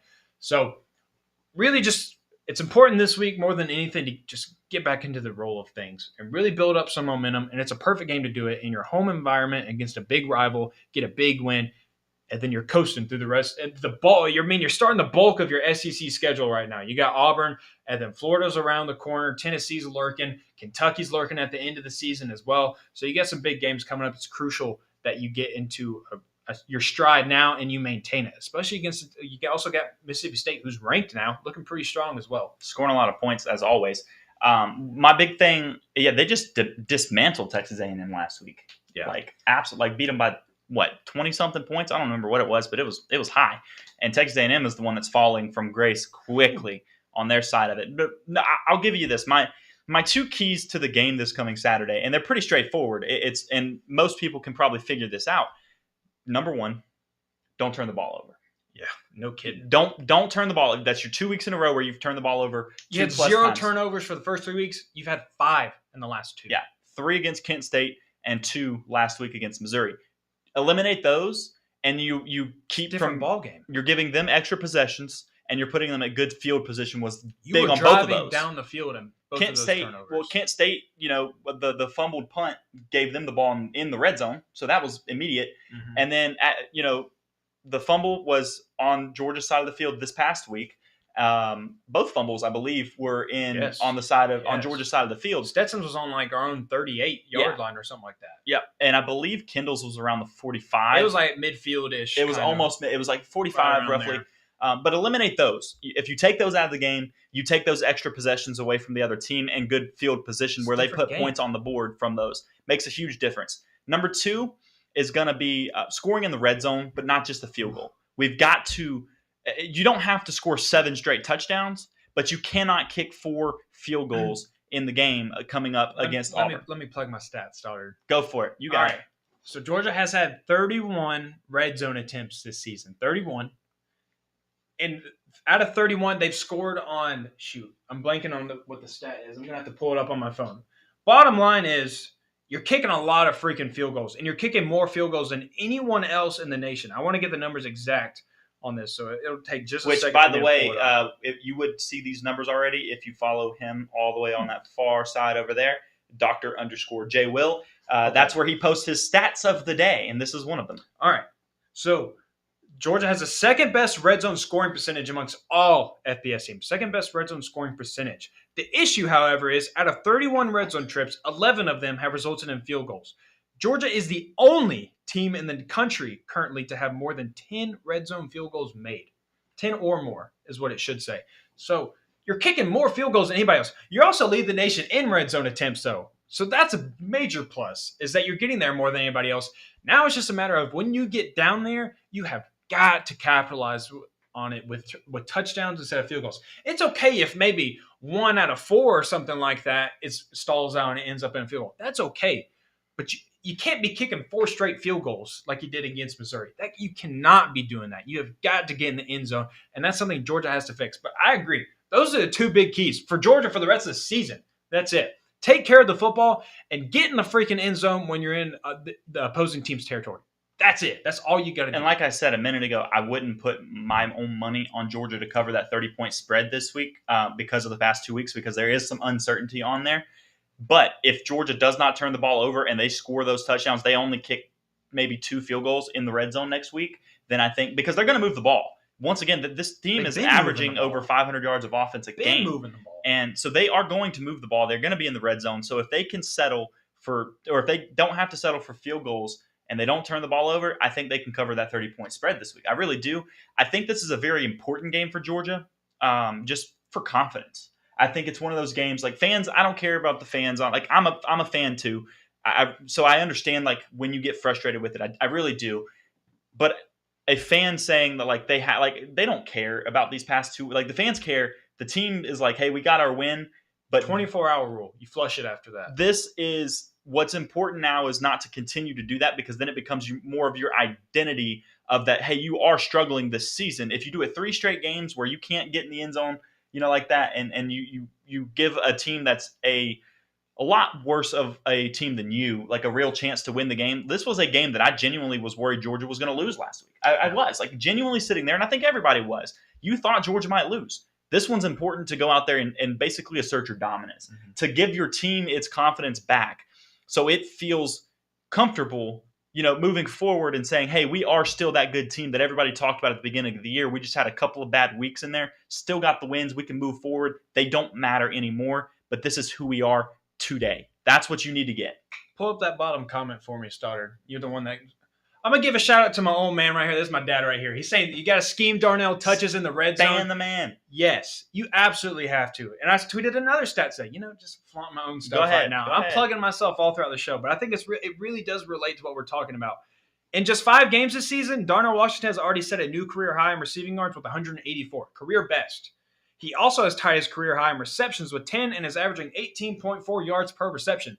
So really it's important this week more than anything to just get back into the roll of things and really build up some momentum. And it's a perfect game to do it in your home environment against a big rival, get a big win, and then you're coasting through the rest. And you're starting the bulk of your SEC schedule right now. You got Auburn, and then Florida's around the corner. Tennessee's lurking. Kentucky's lurking at the end of the season as well. So you got some big games coming up. It's crucial that you get into your stride now and you maintain it, especially against. You also got Mississippi State, who's ranked now, looking pretty strong as well, scoring a lot of points as always. My big thing, they just dismantled Texas A&M last week. Yeah, absolutely, beat them by 20 something points. I don't remember what it was, but it was high. And Texas A&M is the one that's falling from grace quickly on their side of it. But I'll give you this. My two keys to the game this coming Saturday, and they're pretty straightforward. And most people can probably figure this out. Number one, don't turn the ball over. Yeah, no kidding. Don't turn the ball. That's your 2 weeks in a row where you've turned the ball over. You had 0 turnovers for the first 3 weeks. You've had 5 in the last 2. Yeah, 3 against Kent State and 2 last week against Missouri. Eliminate those, and you keep different from ball game. You're giving them extra possessions, and you're putting them at good field position. Was You big were on both of driving those. down the field and both Kent of those State, turnovers. well, Kent State, the fumbled punt gave them the ball in the red zone, so that was immediate. Mm-hmm. And then, the fumble was on Georgia's side of the field this past week. Both fumbles, I believe, were on the side of on Georgia's side of the field. Stetson's was on like our own 38-yard line or something like that. Yeah, and I believe Kendall's was around the 45. It was like midfield-ish. It was it was like 45 roughly. But eliminate those. If you take those out of the game, you take those extra possessions away from the other team and good field position where they put points on the board from those. Makes a huge difference. Number 2 is going to be scoring in the red zone, but not just the field goal. We've got to – you don't have to score 7 straight touchdowns, but you cannot kick 4 field goals in the game coming up against Auburn. Let me plug my stats, Stoddard. Go for it. You got it. So Georgia has had 31 red zone attempts this season. 31. And out of 31, they've scored on – shoot, I'm blanking on what the stat is. I'm going to have to pull it up on my phone. Bottom line is – you're kicking a lot of freaking field goals, and you're kicking more field goals than anyone else in the nation. I want to get the numbers exact on this, so it'll take just a second. Which, by the way, if you would see these numbers already if you follow him all the way on that far side over there, Dr._J Will. That's where he posts his stats of the day, and this is one of them. All right. So Georgia has the second best red zone scoring percentage amongst all FBS teams. Second best red zone scoring percentage. The issue, however, is out of 31 red zone trips, 11 of them have resulted in field goals. Georgia is the only team in the country currently to have more than 10 red zone field goals made. 10 or more is what it should say. So you're kicking more field goals than anybody else. You also lead the nation in red zone attempts, though. So that's a major plus, is that you're getting there more than anybody else. Now it's just a matter of when you get down there, you have got to capitalize on it with touchdowns instead of field goals. It's okay if maybe 1 out of 4 or something like that stalls out and it ends up in a field goal. That's okay. But you can't be kicking 4 straight field goals like you did against Missouri. You cannot be doing that. You have got to get in the end zone, and that's something Georgia has to fix. But I agree. Those are the 2 big keys for Georgia for the rest of the season. That's it. Take care of the football and get in the freaking end zone when you're in the opposing team's territory. That's it. That's all you got to do. And like I said a minute ago, I wouldn't put my own money on Georgia to cover that 30-point spread this week because of the past 2 weeks, because there is some uncertainty on there. But if Georgia does not turn the ball over and they score those touchdowns, they only kick maybe 2 field goals in the red zone next week, then I think – because they're going to move the ball. Once again, this team is averaging over 500 yards of offense a game. Moving the ball. And so they are going to move the ball. They're going to be in the red zone. So if they can settle for – or if they don't have to settle for field goals – and they don't turn the ball over, I think they can cover that 30-point spread this week. I really do. I think this is a very important game for Georgia, just for confidence. I think it's one of those games like fans. I don't care about the fans. I'm a fan too. So I understand like when you get frustrated with it. I really do. But a fan saying that they don't care about these past 2. Like the fans care. The team is like, hey, we got our win. But 24-hour rule. You flush it after that. This is. What's important now is not to continue to do that, because then it becomes more of your identity of that, hey, you are struggling this season. If you do it 3 straight games where you can't get in the end zone, like that, and you give a team that's a lot worse of a team than you, like a real chance to win the game. This was a game that I genuinely was worried Georgia was going to lose last week. I was like genuinely sitting there, and I think everybody was. You thought Georgia might lose. This one's important to go out there and basically assert your dominance, to give your team its confidence back. So it feels comfortable, moving forward and saying, hey, we are still that good team that everybody talked about at the beginning of the year. We just had a couple of bad weeks in there, still got the wins. We can move forward. They don't matter anymore, but this is who we are today. That's what you need to get. Pull up that bottom comment for me, Stoddard. You're the one that – I'm going to give a shout-out to my old man right here. This is my dad right here. He's saying you got to scheme Darnell touches in the red zone. Ban the man. Yes, you absolutely have to. And I tweeted another stat saying, just flaunt my own stuff right now. I'm plugging myself all throughout the show, but I think it really does relate to what we're talking about. In just 5 games this season, Darnell Washington has already set a new career high in receiving yards with 184, career best. He also has tied his career high in receptions with 10 and is averaging 18.4 yards per reception.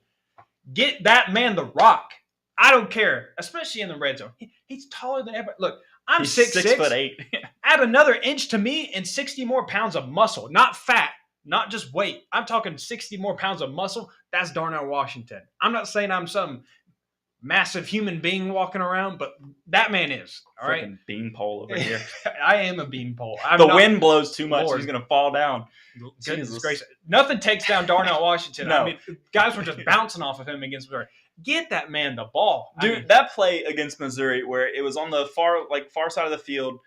Get that man the rock. I don't care, especially in the red zone. He's taller than everybody. Look, I'm 6'6". 6'8". Add another inch to me and 60 more pounds of muscle, not fat, not just weight. I'm talking 60 more pounds of muscle. That's Darnell Washington. I'm not saying I'm some massive human being walking around, but that man is. All right. Freaking beanpole over here. I am a beanpole. The wind blows too much. Lord. He's going to fall down. Goodness Jesus. gracious. Nothing takes down Darnell Washington. No. I mean, guys were just bouncing off of him against Missouri. Get that man the ball. Dude, that play against Missouri where it was on the far side of the field,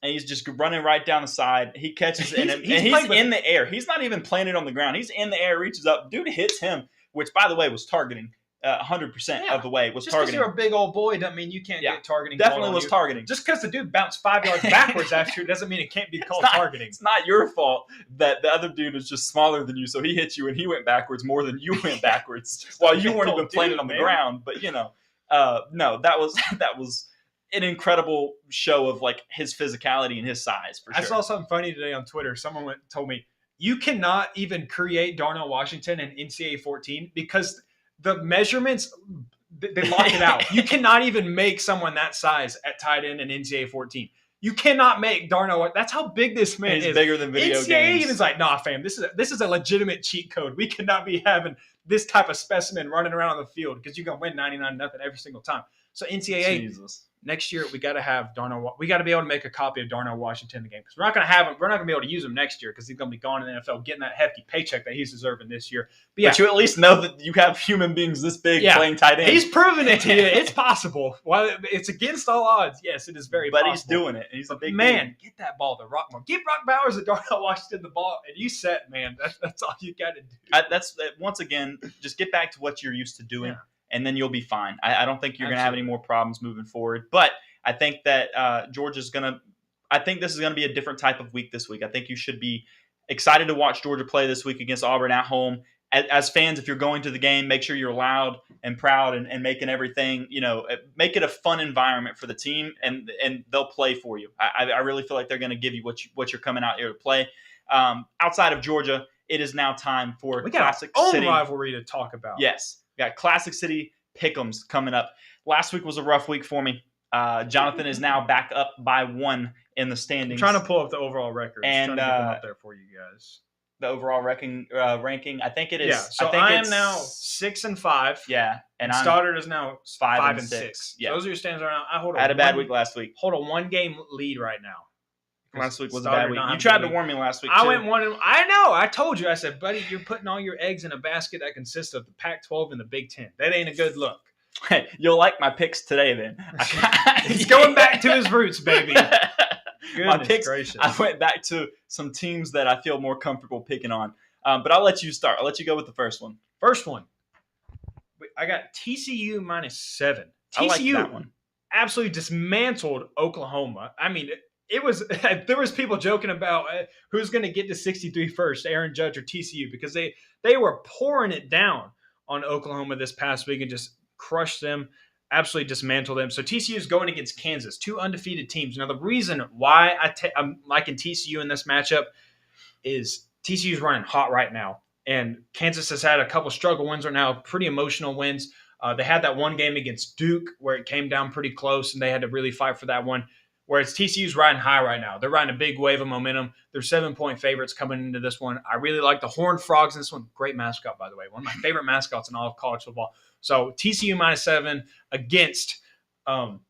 and he's just running right down the side. He catches it, and he's in the air. He's not even playing it on the ground. He's in the air, reaches up. Dude hits him, which, by the way, was targeting. 100% of the way was just targeting. Just because you're a big old boy doesn't mean you can't get targeting. Definitely was targeting. Just because the dude bounced 5 yards backwards after you doesn't mean it can't be called targeting. It's not your fault that the other dude is just smaller than you, so he hit you and he went backwards more than you went backwards while you weren't even playing it on the ground. But no, that was an incredible show of like his physicality and his size. For sure. I saw something funny today on Twitter. Someone told me you cannot even create Darnell Washington in NCAA 14 because the measurements. They lock it out. You cannot even make someone that size at tight end in NCAA 14. You cannot make Darnell. That's how big this man is. He's bigger than video NCAA games. Even is like, nah, fam. This is a legitimate cheat code. We cannot be having this type of specimen running around on the field because you're gonna win 99-0 every single time. So NCAA. Jesus. Next year, we got to have Darnell. We got to be able to make a copy of Darnell Washington in the game because we're not going to have him. We're not going to be able to use him next year because he's going to be gone in the NFL, getting that hefty paycheck that he's deserving this year. But you at least know that you have human beings this big playing tight end. He's proven it to you. It's possible. While it's against all odds, yes, it is very possible. But he's doing it. He's a big man. Get that ball to Rockmore. Give Rock Bowers and Darnell Washington the ball, and you set, man. That's all you got to do. That's once again, just get back to what you're used to doing, and then you'll be fine. I don't think you're going to have any more problems moving forward, but. I think that Georgia's going to – I think this is going to be a different type of week this week. I think you should be excited to watch Georgia play this week against Auburn at home. As fans, if you're going to the game, make sure you're loud and proud and making everything – make it a fun environment for the team, and they'll play for you. I really feel like they're going to give you what you're coming out here to play. Outside of Georgia, it is now time for Classic City. Rivalry to talk about. Yes. We got Classic City Pick'ems coming up. Last week was a rough week for me. Jonathan is now back up by 1 in the standings. I'm trying to pull up the overall record. And trying to get them up there for you guys. The overall ranking, I think it is. Yeah, so I am now 6-5. Yeah, and Stoddard is now 5 and 6. Yeah. Those are your standings right now. I had a bad week last week. Hold a 1-game lead right now. Last week was a bad week. You tried to warn me last week, too. I went 1. I know. I told you. I said, buddy, you're putting all your eggs in a basket that consists of the Pac-12 and the Big Ten. That ain't a good look. Hey, you'll like my picks today, then. He's going back to his roots, baby. My picks, gracious. I went back to some teams that I feel more comfortable picking on. But I'll let you start. I'll let you go with the first one. First one. I got TCU -7. I like that one. Absolutely dismantled Oklahoma. I mean, it was there was people joking about who's going to get to 63 first, Aaron Judge or TCU, because they were pouring it down on Oklahoma this past week and just crushed them, absolutely dismantled them. So TCU is going against Kansas, 2 undefeated teams. Now, the reason why I'm liking TCU in this matchup is TCU is running hot right now, and Kansas has had a couple struggle wins right now, pretty emotional wins. They had that one game against Duke where it came down pretty close, and they had to really fight for that one. Whereas TCU's riding high right now. They're riding a big wave of momentum. They're 7-point favorites coming into this one. I really like the Horned Frogs in this one. Great mascot, by the way. One of my favorite mascots in all of college football. So TCU -7 against having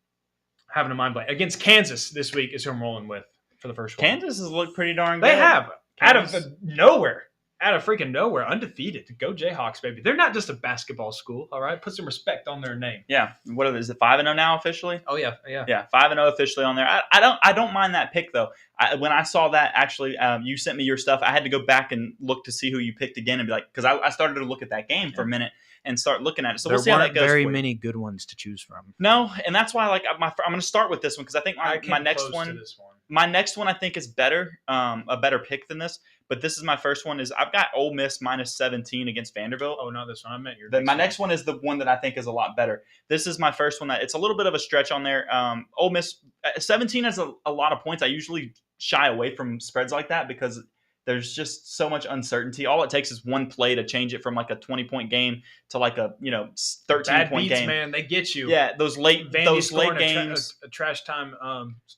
a mind blank against Kansas this week is who I'm rolling with for the first one. Kansas has looked pretty darn good. They have out of freaking nowhere, undefeated. Go Jayhawks, baby! They're not just a basketball school, all right. Put some respect on their name. Yeah, what is it? 5-0 now officially? Oh yeah. 5-0 officially on there. I don't mind that pick though. When I saw that, actually, you sent me your stuff. I had to go back and look to see who you picked again and be like, because I started to look at that game for a minute and start looking at it. So we'll see how that goes. There weren't very many good ones to choose from. No, and that's why I'm going to start with this one because I think my next one. My next one I think is better, a better pick than this. But this is my first one. Is I've got Ole Miss -17 against Vanderbilt. Oh, not this one. I meant your. My next one is the one that I think is a lot better. This is my first one. It's a little bit of a stretch on there. Ole Miss 17 has a lot of points. I usually shy away from spreads like that because there's just so much uncertainty. All it takes is one play to change it from like a 20-point game to like a 13-point game. Man, they get you. Yeah, those late games, a trash time,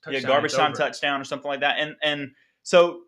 garbage time touchdown or something like that. And so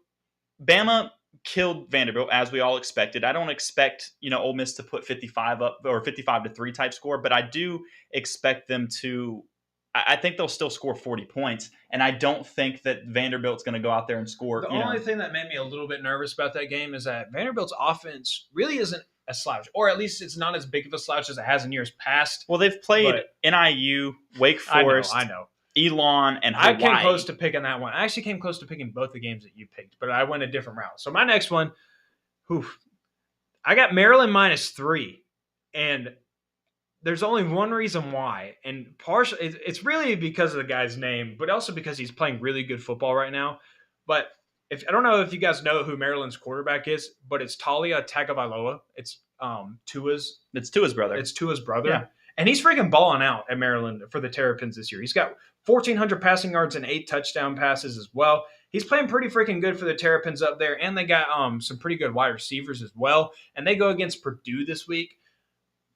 Bama killed Vanderbilt as we all expected. I don't expect, Ole Miss to put 55 up or 55-3 type score, but I do expect them to. I think they'll still score 40 points, and I don't think that Vanderbilt's going to go out there and score. The only thing that made me a little bit nervous about that game is that Vanderbilt's offense really isn't a slouch, or at least it's not as big of a slouch as it has in years past. Well, they've played NIU, Wake Forest, I know. Elon, and Hawaii. I came close to picking that one. I actually came close to picking both the games that you picked, but I went a different route. So my next one, I got Maryland -3, and there's only one reason why, and it's really because of the guy's name, but also because he's playing really good football right now. But I don't know if you guys know who Maryland's quarterback is, but it's Talia Tagovailoa. It's Tua's. It's Tua's brother. It's Tua's brother. Yeah. And he's freaking balling out at Maryland for the Terrapins this year. He's got 1,400 passing yards and 8 touchdown passes as well. He's playing pretty freaking good for the Terrapins up there, and they got some pretty good wide receivers as well. And they go against Purdue this week.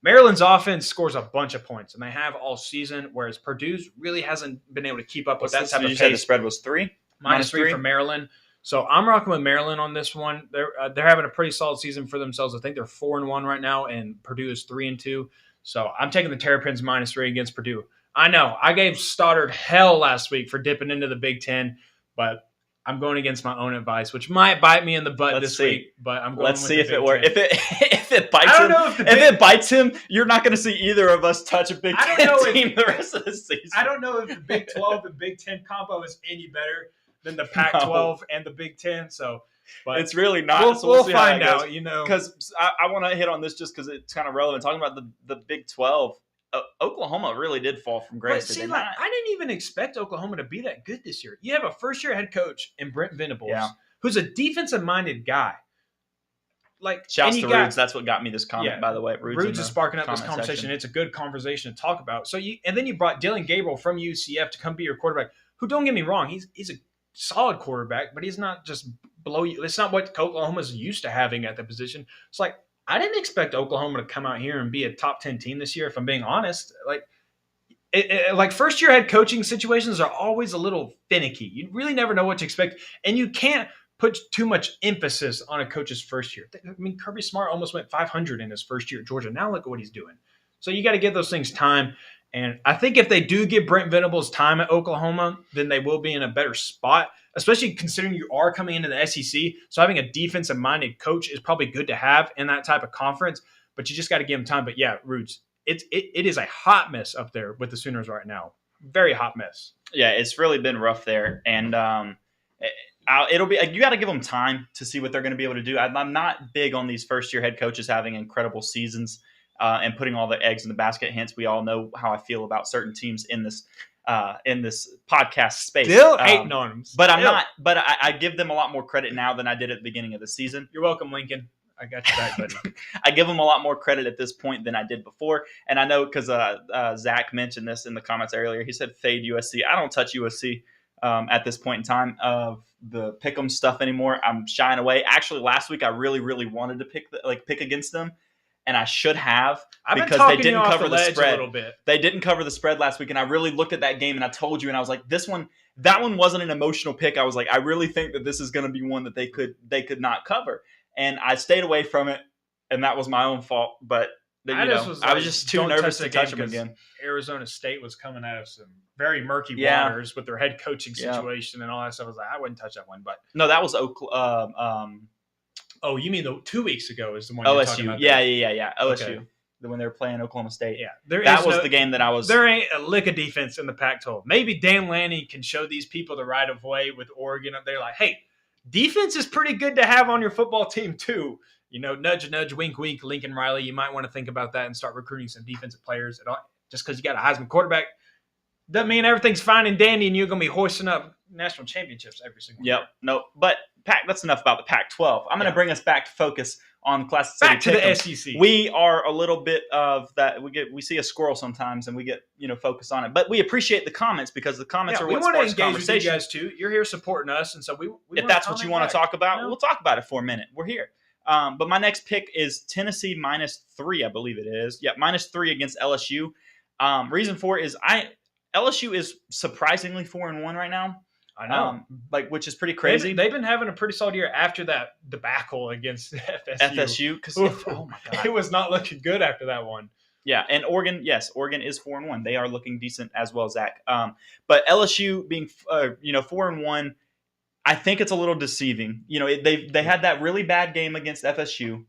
Maryland's offense scores a bunch of points, and they have all season, whereas Purdue's really hasn't been able to keep up with that type of pace. You said the spread was 3? -3 for Maryland. So I'm rocking with Maryland on this one. They're having a pretty solid season for themselves. I think they're 4-1 right now, and Purdue is 3-2. So I'm taking the Terrapins -3 against Purdue. I know I gave Stoddard hell last week for dipping into the Big Ten, but I'm going against my own advice, which might bite me in the butt this week. But I'm going. Let's with see the if Big it works. Ten. If it bites him, if it bites him, you're not going to see either of us touch a Big Ten team the rest of the season. I don't know if the Big 12 and Big 10 combo is any better than the Pac-12 and the Big 10. But it's really not. We'll find out. Because I want to hit on this just because it's kind of relevant. Talking about the Big 12. Oklahoma really did fall from grace. But see, I didn't even expect Oklahoma to be that good this year. You have a first-year head coach in Brent Venables, who's a defensive-minded guy. Shouts to Rudes. That's what got me this comment, by the way. Rudes is sparking up this conversation. Section. It's a good conversation to talk about. And then you brought Dylan Gabriel from UCF to come be your quarterback. Who, don't get me wrong, he's a solid quarterback, but he's not just below you. It's not what Oklahoma's used to having at the position. It's like, I didn't expect Oklahoma to come out here and be a top 10 team this year, if I'm being honest. First-year head coaching situations are always a little finicky. You really never know what to expect, and you can't put too much emphasis on a coach's first year. I mean, Kirby Smart almost went 500 in his first year at Georgia. Now look at what he's doing. So you got to give those things time, and I think if they do give Brent Venables time at Oklahoma, then they will be in a better spot, especially considering you are coming into the SEC. So having a defensive-minded coach is probably good to have in that type of conference, but you just got to give him time. But yeah, Roots, it is a hot mess up there with the Sooners right now. Very hot mess. Yeah, it's really been rough there, and it'll be you got to give them time to see what they're going to be able to do. I'm not big on these first-year head coaches having incredible seasons and putting all the eggs in the basket. Hence, we all know how I feel about certain teams in this podcast space. Still hating on them. But I'm not. But I give them a lot more credit now than I did at the beginning of the season. You're welcome, Lincoln. I got you back, buddy. I give them a lot more credit at this point than I did before. And I know because Zach mentioned this in the comments earlier. He said fade USC. I don't touch USC at this point in time of the pick'em stuff anymore. I'm shying away. Actually, last week I really, really wanted to pick against them. And I should have because they didn't cover the spread. They didn't cover the spread last week, and I really looked at that game and I told you, and I was like, that one wasn't an emotional pick. I was like, I really think that this is going to be one that they could not cover, and I stayed away from it, and that was my own fault. But I was just too nervous to touch them again. Arizona State was coming out of some very murky waters with their head coaching situation and all that stuff. I was like, I wouldn't touch that one, but no, that was Oklahoma. Oh, you mean 2 weeks ago is the one OSU. You're talking about? Yeah. OSU. Okay. When they were playing Oklahoma State. Yeah. That was the game that I was. There ain't a lick of defense in the Pac-12. Maybe Dan Lanning can show these people the right of way with Oregon up there. Like, hey, defense is pretty good to have on your football team too. Nudge, nudge, wink, wink, Lincoln Riley. You might want to think about that and start recruiting some defensive players. Just because you got a Heisman quarterback doesn't mean everything's fine and dandy and you're going to be hoisting up national championships every single year. Yep. No, but that's enough about the Pac-12. I'm going to bring us back to focus on Class City. Back to the SEC. We are a little bit of that. We see a squirrel sometimes and we get focus on it. But we appreciate the comments because the comments are what sparks conversation. We want to engage with you guys too. You're here supporting us, and so we if that's what you want to talk about, we'll talk about it for a minute. We're here. But my next pick is Tennessee -3, I believe it is. Yeah, -3 against LSU. Reason for it is LSU is surprisingly 4-1 right now. I know. Which is pretty crazy. They've been having a pretty solid year after that debacle against FSU. Because oh my god, it was not looking good after that one. Yeah, and Oregon is 4-1. They are looking decent as well, Zach. But LSU being 4-1, I think it's a little deceiving. They had that really bad game against FSU.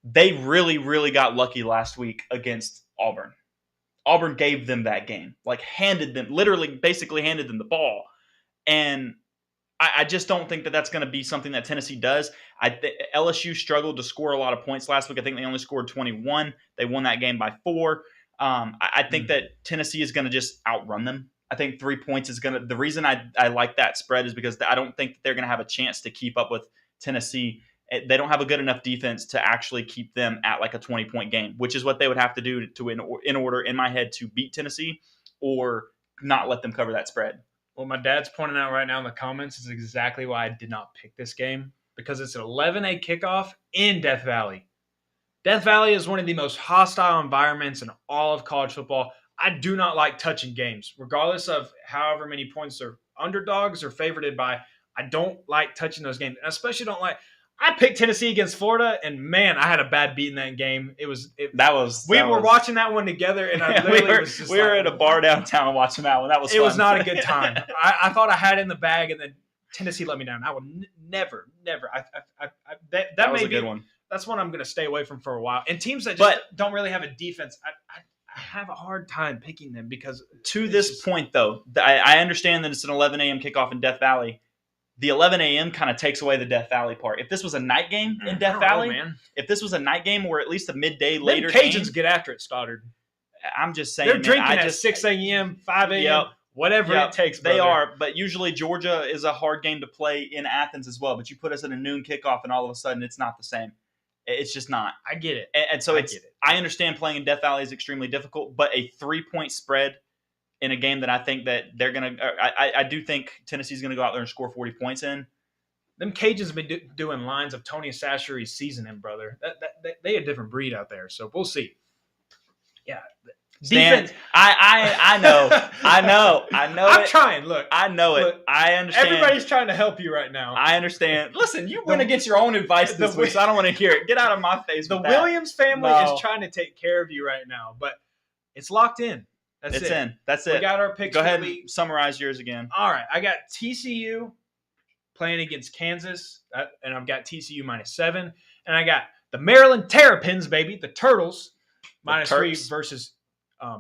They really, really got lucky last week against Auburn. Auburn gave them that game, basically handed them the ball. And I just don't think that that's going to be something that Tennessee does. LSU struggled to score a lot of points last week. I think they only scored 21. They won that game by 4. I think that Tennessee is going to just outrun them. I think 3 points is going to – the reason I like that spread is because I don't think that they're going to have a chance to keep up with Tennessee. They don't have a good enough defense to actually keep them at like a 20-point game, which is what they would have to do in order, in my head, to beat Tennessee or not let them cover that spread. Well, my dad's pointing out right now in the comments is exactly why I did not pick this game, because it's an 11-a kickoff in Death Valley. Death Valley is one of the most hostile environments in all of college football. I do not like touching games, regardless of however many points they're underdogs or favorited by. I don't like touching those games, and especially don't like. I picked Tennessee against Florida, and man, I had a bad beat in that game. We were watching that one together, and we were at a bar downtown watching that one. That was fun. It was not a good time. I thought I had it in the bag, and then Tennessee let me down. I would never. That was a good one. That's one I'm going to stay away from for a while. And teams that just don't really have a defense, I have a hard time picking them because to this point, though, I understand that it's an 11 a.m. kickoff in Death Valley. The 11 a.m. kind of takes away the Death Valley part. If this was a night game in Death Valley, if this was a night game or at least a midday later game. Cajuns get after it, Stoddard. I'm just saying. They're drinking at 6 a.m., 5 a.m., whatever it takes. They are, but usually Georgia is a hard game to play in Athens as well. But you put us at a noon kickoff and all of a sudden it's not the same. It's just not. I get it. And so I understand playing in Death Valley is extremely difficult, but a 3-point spread in a game that I think that they're going to I do think Tennessee's going to go out there and score 40 points in. Them Cajuns have been doing lines of Tony Sashery's seasoning, brother. They a different breed out there, so we'll see. Yeah. Defense. I know. I'm trying. Look. I know it. I understand. Everybody's trying to help you right now. I understand. Listen, you went against your own advice this week, so I don't want to hear it. Get out of my face. The Williams family is trying to take care of you right now, but it's locked in. That's it. That's it. We got our picks. Go ahead and summarize yours again. All right. I got TCU playing against Kansas, and I've got TCU -7. And I got the Maryland Terrapins, baby, the Turtles, -3 versus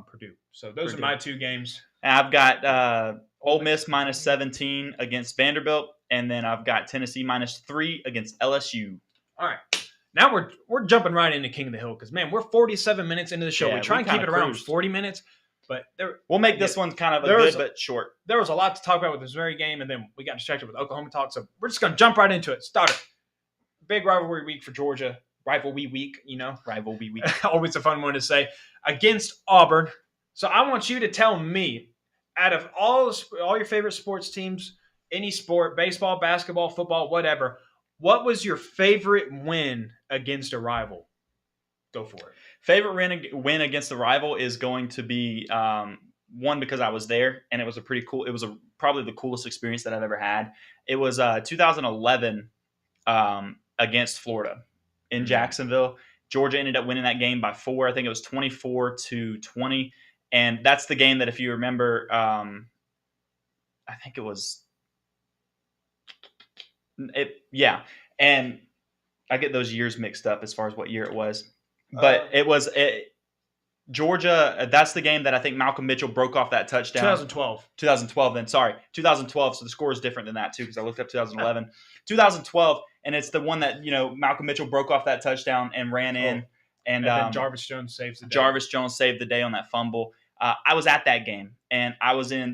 Purdue. So those are my 2 games. And I've got Ole Miss -17 against Vanderbilt, and then I've got Tennessee -3 against LSU. All right. Now we're jumping right into King of the Hill because, man, we're 47 minutes into the show. Yeah, we try and keep it around 40 minutes. But we'll make this one kind of good but short. There was a lot to talk about with this very game, and then we got distracted with Oklahoma talk. So we're just going to jump right into it. Start it. Big rivalry week for Georgia. Rivalry week, Rivalry week. Always a fun one to say. Against Auburn. So I want you to tell me, out of all your favorite sports teams, any sport, baseball, basketball, football, whatever, what was your favorite win against a rival? Go for it. Favorite win against the rival is going to be one because I was there, and it was probably the coolest experience that I've ever had. It was 2011 against Florida in Jacksonville. Georgia ended up winning that game by 4. I think it was 24-20, and that's the game that, if you remember, I think it was and I get those years mixed up as far as what year it was. But Georgia, that's the game that I think Malcolm Mitchell broke off that touchdown. 2012 then, sorry. 2012, so the score is different than that too because I looked up 2011. 2012, and it's the one that, Malcolm Mitchell broke off that touchdown and ran in. And then Jarvis Jones saves the day. Jarvis Jones saved the day on that fumble. I was at that game, and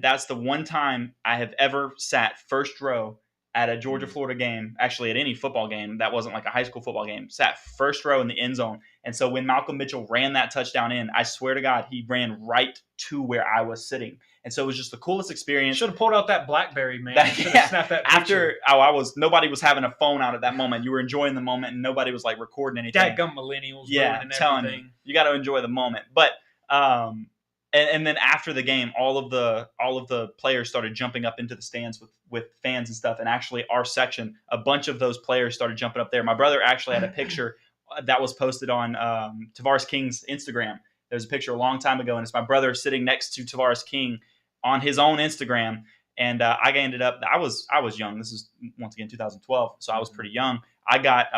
that's the one time I have ever sat first row at a Georgia-Florida game, actually at any football game that wasn't like a high school football game, sat first row in the end zone. And so when Malcolm Mitchell ran that touchdown in, I swear to God, he ran right to where I was sitting. And so it was just the coolest experience. Should have pulled out that BlackBerry, man. Snapped that picture. Nobody was having a phone out at that moment. You were enjoying the moment, and nobody was like recording anything. Dadgum millennials. Yeah, I'm telling you, you got to enjoy the moment. But And then after the game, all of the players started jumping up into the stands with fans and stuff. And actually, our section, a bunch of those players started jumping up there. My brother actually had a picture that was posted on Tavares King's Instagram. There's a picture a long time ago, and it's my brother sitting next to Tavares King on his own Instagram. And I ended up, I was young. This is once again 2012, so I was pretty young. I got,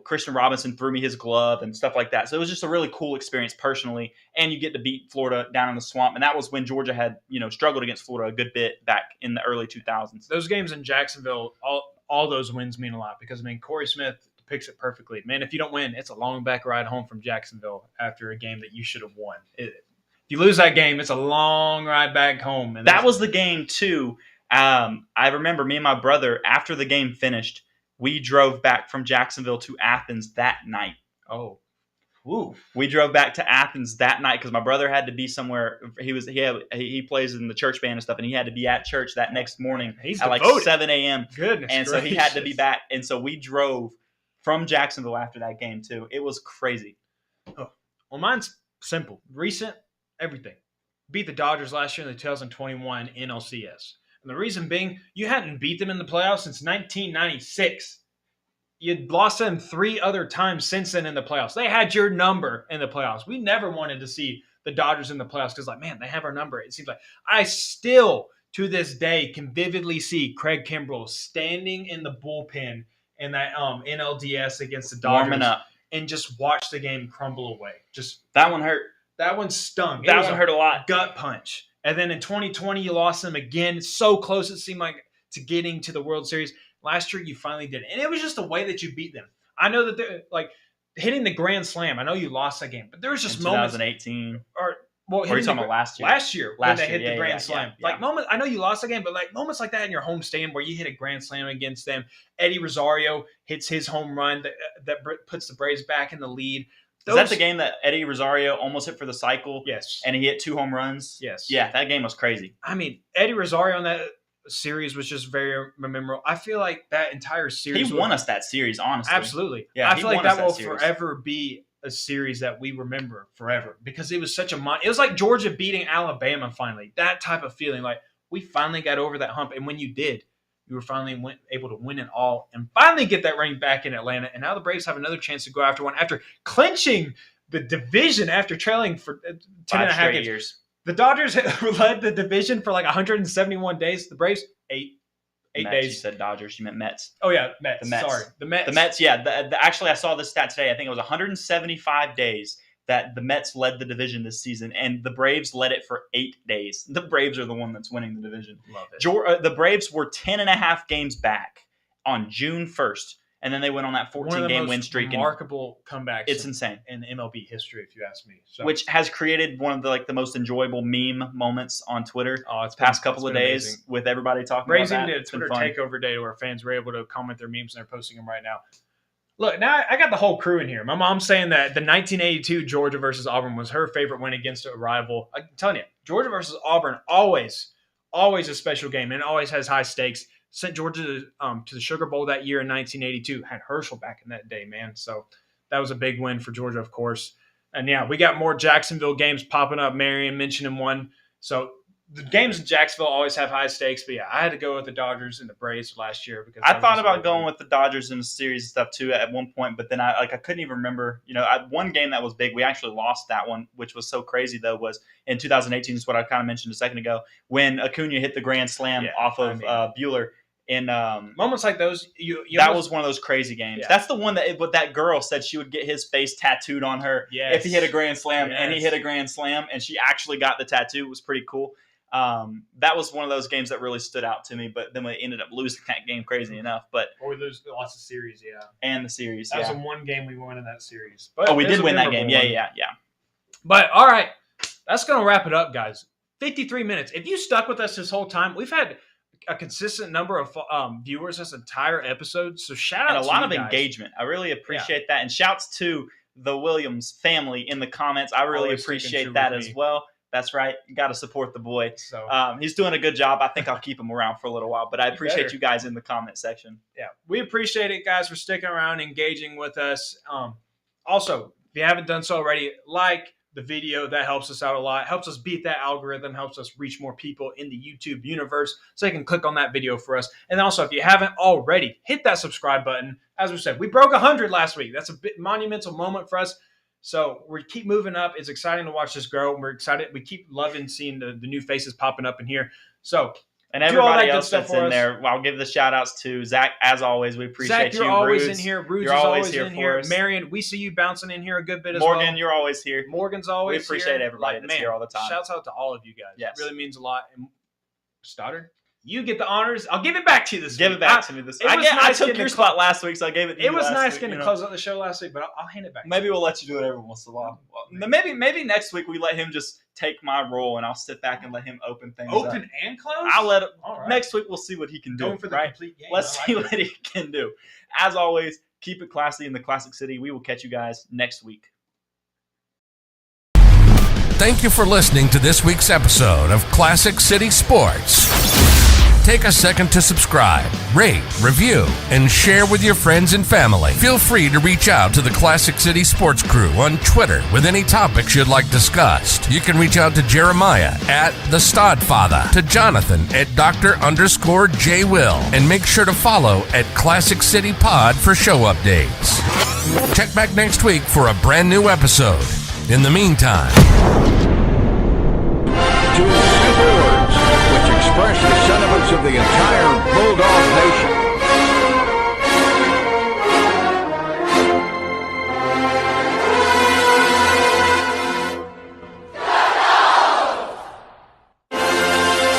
Christian Robinson threw me his glove and stuff like that. So it was just a really cool experience personally. And you get to beat Florida down in the swamp. And that was when Georgia had, struggled against Florida a good bit back in the early 2000s. Those games in Jacksonville, all those wins mean a lot because, Corey Smith depicts it perfectly. Man, if you don't win, it's a long back ride home from Jacksonville after a game that you should have won. If you lose that game, it's a long ride back home. And that was the game, too. I remember me and my brother, after the game finished, we drove back from Jacksonville to Athens that night. Oh, ooh! We drove back to Athens that night because my brother had to be somewhere. He plays in the church band and stuff, and he had to be at church that next morning at like 7 a.m. Goodness and gracious. So he had to be back, and so we drove from Jacksonville after that game too. It was crazy. Oh. Well, mine's simple, recent, everything. Beat the Dodgers last year in the 2021 NLCS. And the reason being, you hadn't beat them in the playoffs since 1996. You'd lost them 3 other times since then in the playoffs. They had your number in the playoffs. We never wanted to see the Dodgers in the playoffs because, man, they have our number. It seems like I still, to this day, can vividly see Craig Kimbrell standing in the bullpen in that NLDS against the Dodgers. Warming up. And just watch the game crumble away. That one hurt. That one stung. That one hurt a lot. Gut punch. And then in 2020, you lost them again. So close it seemed like to getting to the World Series. Last year, you finally did it. And it was just the way that you beat them. I know that they're hitting the grand slam. I know you lost that game. But there was just moments. 2018. Or are you talking about last year? Last year when they hit the grand slam. Yeah. Moments. I know you lost the game, but moments like that in your home stand where you hit a grand slam against them. Eddie Rosario hits his home run that puts the Braves back in the lead. Is that the game that Eddie Rosario almost hit for the cycle? Yes. And he hit 2 home runs? Yes. Yeah, that game was crazy. Eddie Rosario in that series was just very memorable. I feel like that entire series. He won us that series, honestly. Absolutely. Yeah, I feel like that will series. forever be a series that we remember forever because it was such it was like Georgia beating Alabama finally. That type of feeling. We finally got over that hump. And when you did, you were finally able to win it all and finally get that ring back in Atlanta. And now the Braves have another chance to go after one after clinching the division after trailing for 10 and a half years. The Dodgers led the division for 171 days. The Braves, 8 Mets, days. You said Dodgers. You meant Mets. Oh, yeah, Mets. The Mets. Sorry. The Mets. The Mets, yeah. Actually, I saw this stat today. I think it was 175 days that the Mets led the division this season, and the Braves led it for 8 days. The Braves are the one that's winning the division. Love it. The Braves were 10 and a half games back on June 1st, and then they went on that 14-game win streak. Remarkable comebacks. It's insane in MLB history, if you ask me. So. Which has created one of the most enjoyable meme moments on Twitter. It's past couple of days amazing. With everybody talking Braves about that. Braves did a Twitter takeover day where fans were able to comment their memes, and they're posting them right now. Look, now I got the whole crew in here. My mom's saying that the 1982 Georgia versus Auburn was her favorite win against a rival. I'm telling you, Georgia versus Auburn, always a special game, and it always has high stakes. Sent Georgia to the Sugar Bowl that year in 1982. Had Herschel back in that day, man. So that was a big win for Georgia, of course. And, yeah, we got more Jacksonville games popping up. Marion mentioning one. So the games in Jacksonville always have high stakes. But, yeah, I had to go with the Dodgers and the Braves last year. Because I thought about going with the Dodgers in the series and stuff, too, at one point. But then I couldn't even remember. One game that was big, we actually lost that one, which was so crazy, though, was in 2018 is what I kind of mentioned a second ago, when Acuna hit the grand slam off of Buehler. And moments like those, that was one of those crazy games. Yeah. That's the one that girl said she would get his face tattooed on her if he hit a grand slam, and he hit a grand slam, and she actually got the tattoo. It was pretty cool. That was one of those games that really stood out to me. But then we ended up losing that game, crazy enough. But or we lost the series, and the series. That was the one game we won in that series. But we did win that game. Yeah. But all right, that's gonna wrap it up, guys. 53 minutes. If you stuck with us this whole time, we've had a consistent number of viewers this entire episode. So shout out and to a lot of guys. Engagement. I really appreciate that. And shouts to the Williams family in the comments. I really appreciate that as well. That's right. You got to support the boy. So he's doing a good job. I think I'll keep him around for a little while, but I appreciate you guys in the comment section. Yeah, we appreciate it, guys, for sticking around, engaging with us. Also, if you haven't done so already, like the video. That helps us out a lot. Helps us beat that algorithm. Helps us reach more people in the YouTube universe so they can click on that video for us. And also, if you haven't already, hit that subscribe button. As we said, we broke 100 last week. That's a bit monumental moment for us. So we keep moving up. It's exciting to watch this grow. We're excited. We keep loving seeing the new faces popping up in here. So and everybody else that's in there, I'll give the shout outs to Zach. As always, we appreciate you. Zach, you're always Rudes, in here. Rudes you're is always here in for here. us. Marion, we see you bouncing in here a good bit as well. Morgan, you're always here. Morgan's always here. We appreciate here. everybody that's here all the time. Shouts out to all of you guys. Yes. It really means a lot. And Stoddard, you get the honors. I'll give it back to you this week. Give it back to me this week. I took your spot last week, so I gave it to you. It was last nice week, getting to close out the show last week, but I'll hand it back. Maybe we'll let you do it every once in a while. Maybe next week we let him just take my role, and I'll sit back and let him open things up. Open and close? I'll let him. All right. Next week we'll see what he can do. Going for the complete game. Let's see what he can do. As always, keep it classy in the Classic City. We will catch you guys next week. Thank you for listening to this week's episode of Classic City Sports. Take a second to subscribe, rate, review, and share with your friends and family. Feel free to reach out to the Classic City Sports Crew on Twitter with any topics you'd like discussed. You can reach out to Jeremiah at The Stodfather, to Jonathan at Dr._J Will, and make sure to follow at Classic City Pod for show updates. Check back next week for a brand new episode. In the meantime, two simple words which express the sentiments of the entire Bulldog Nation.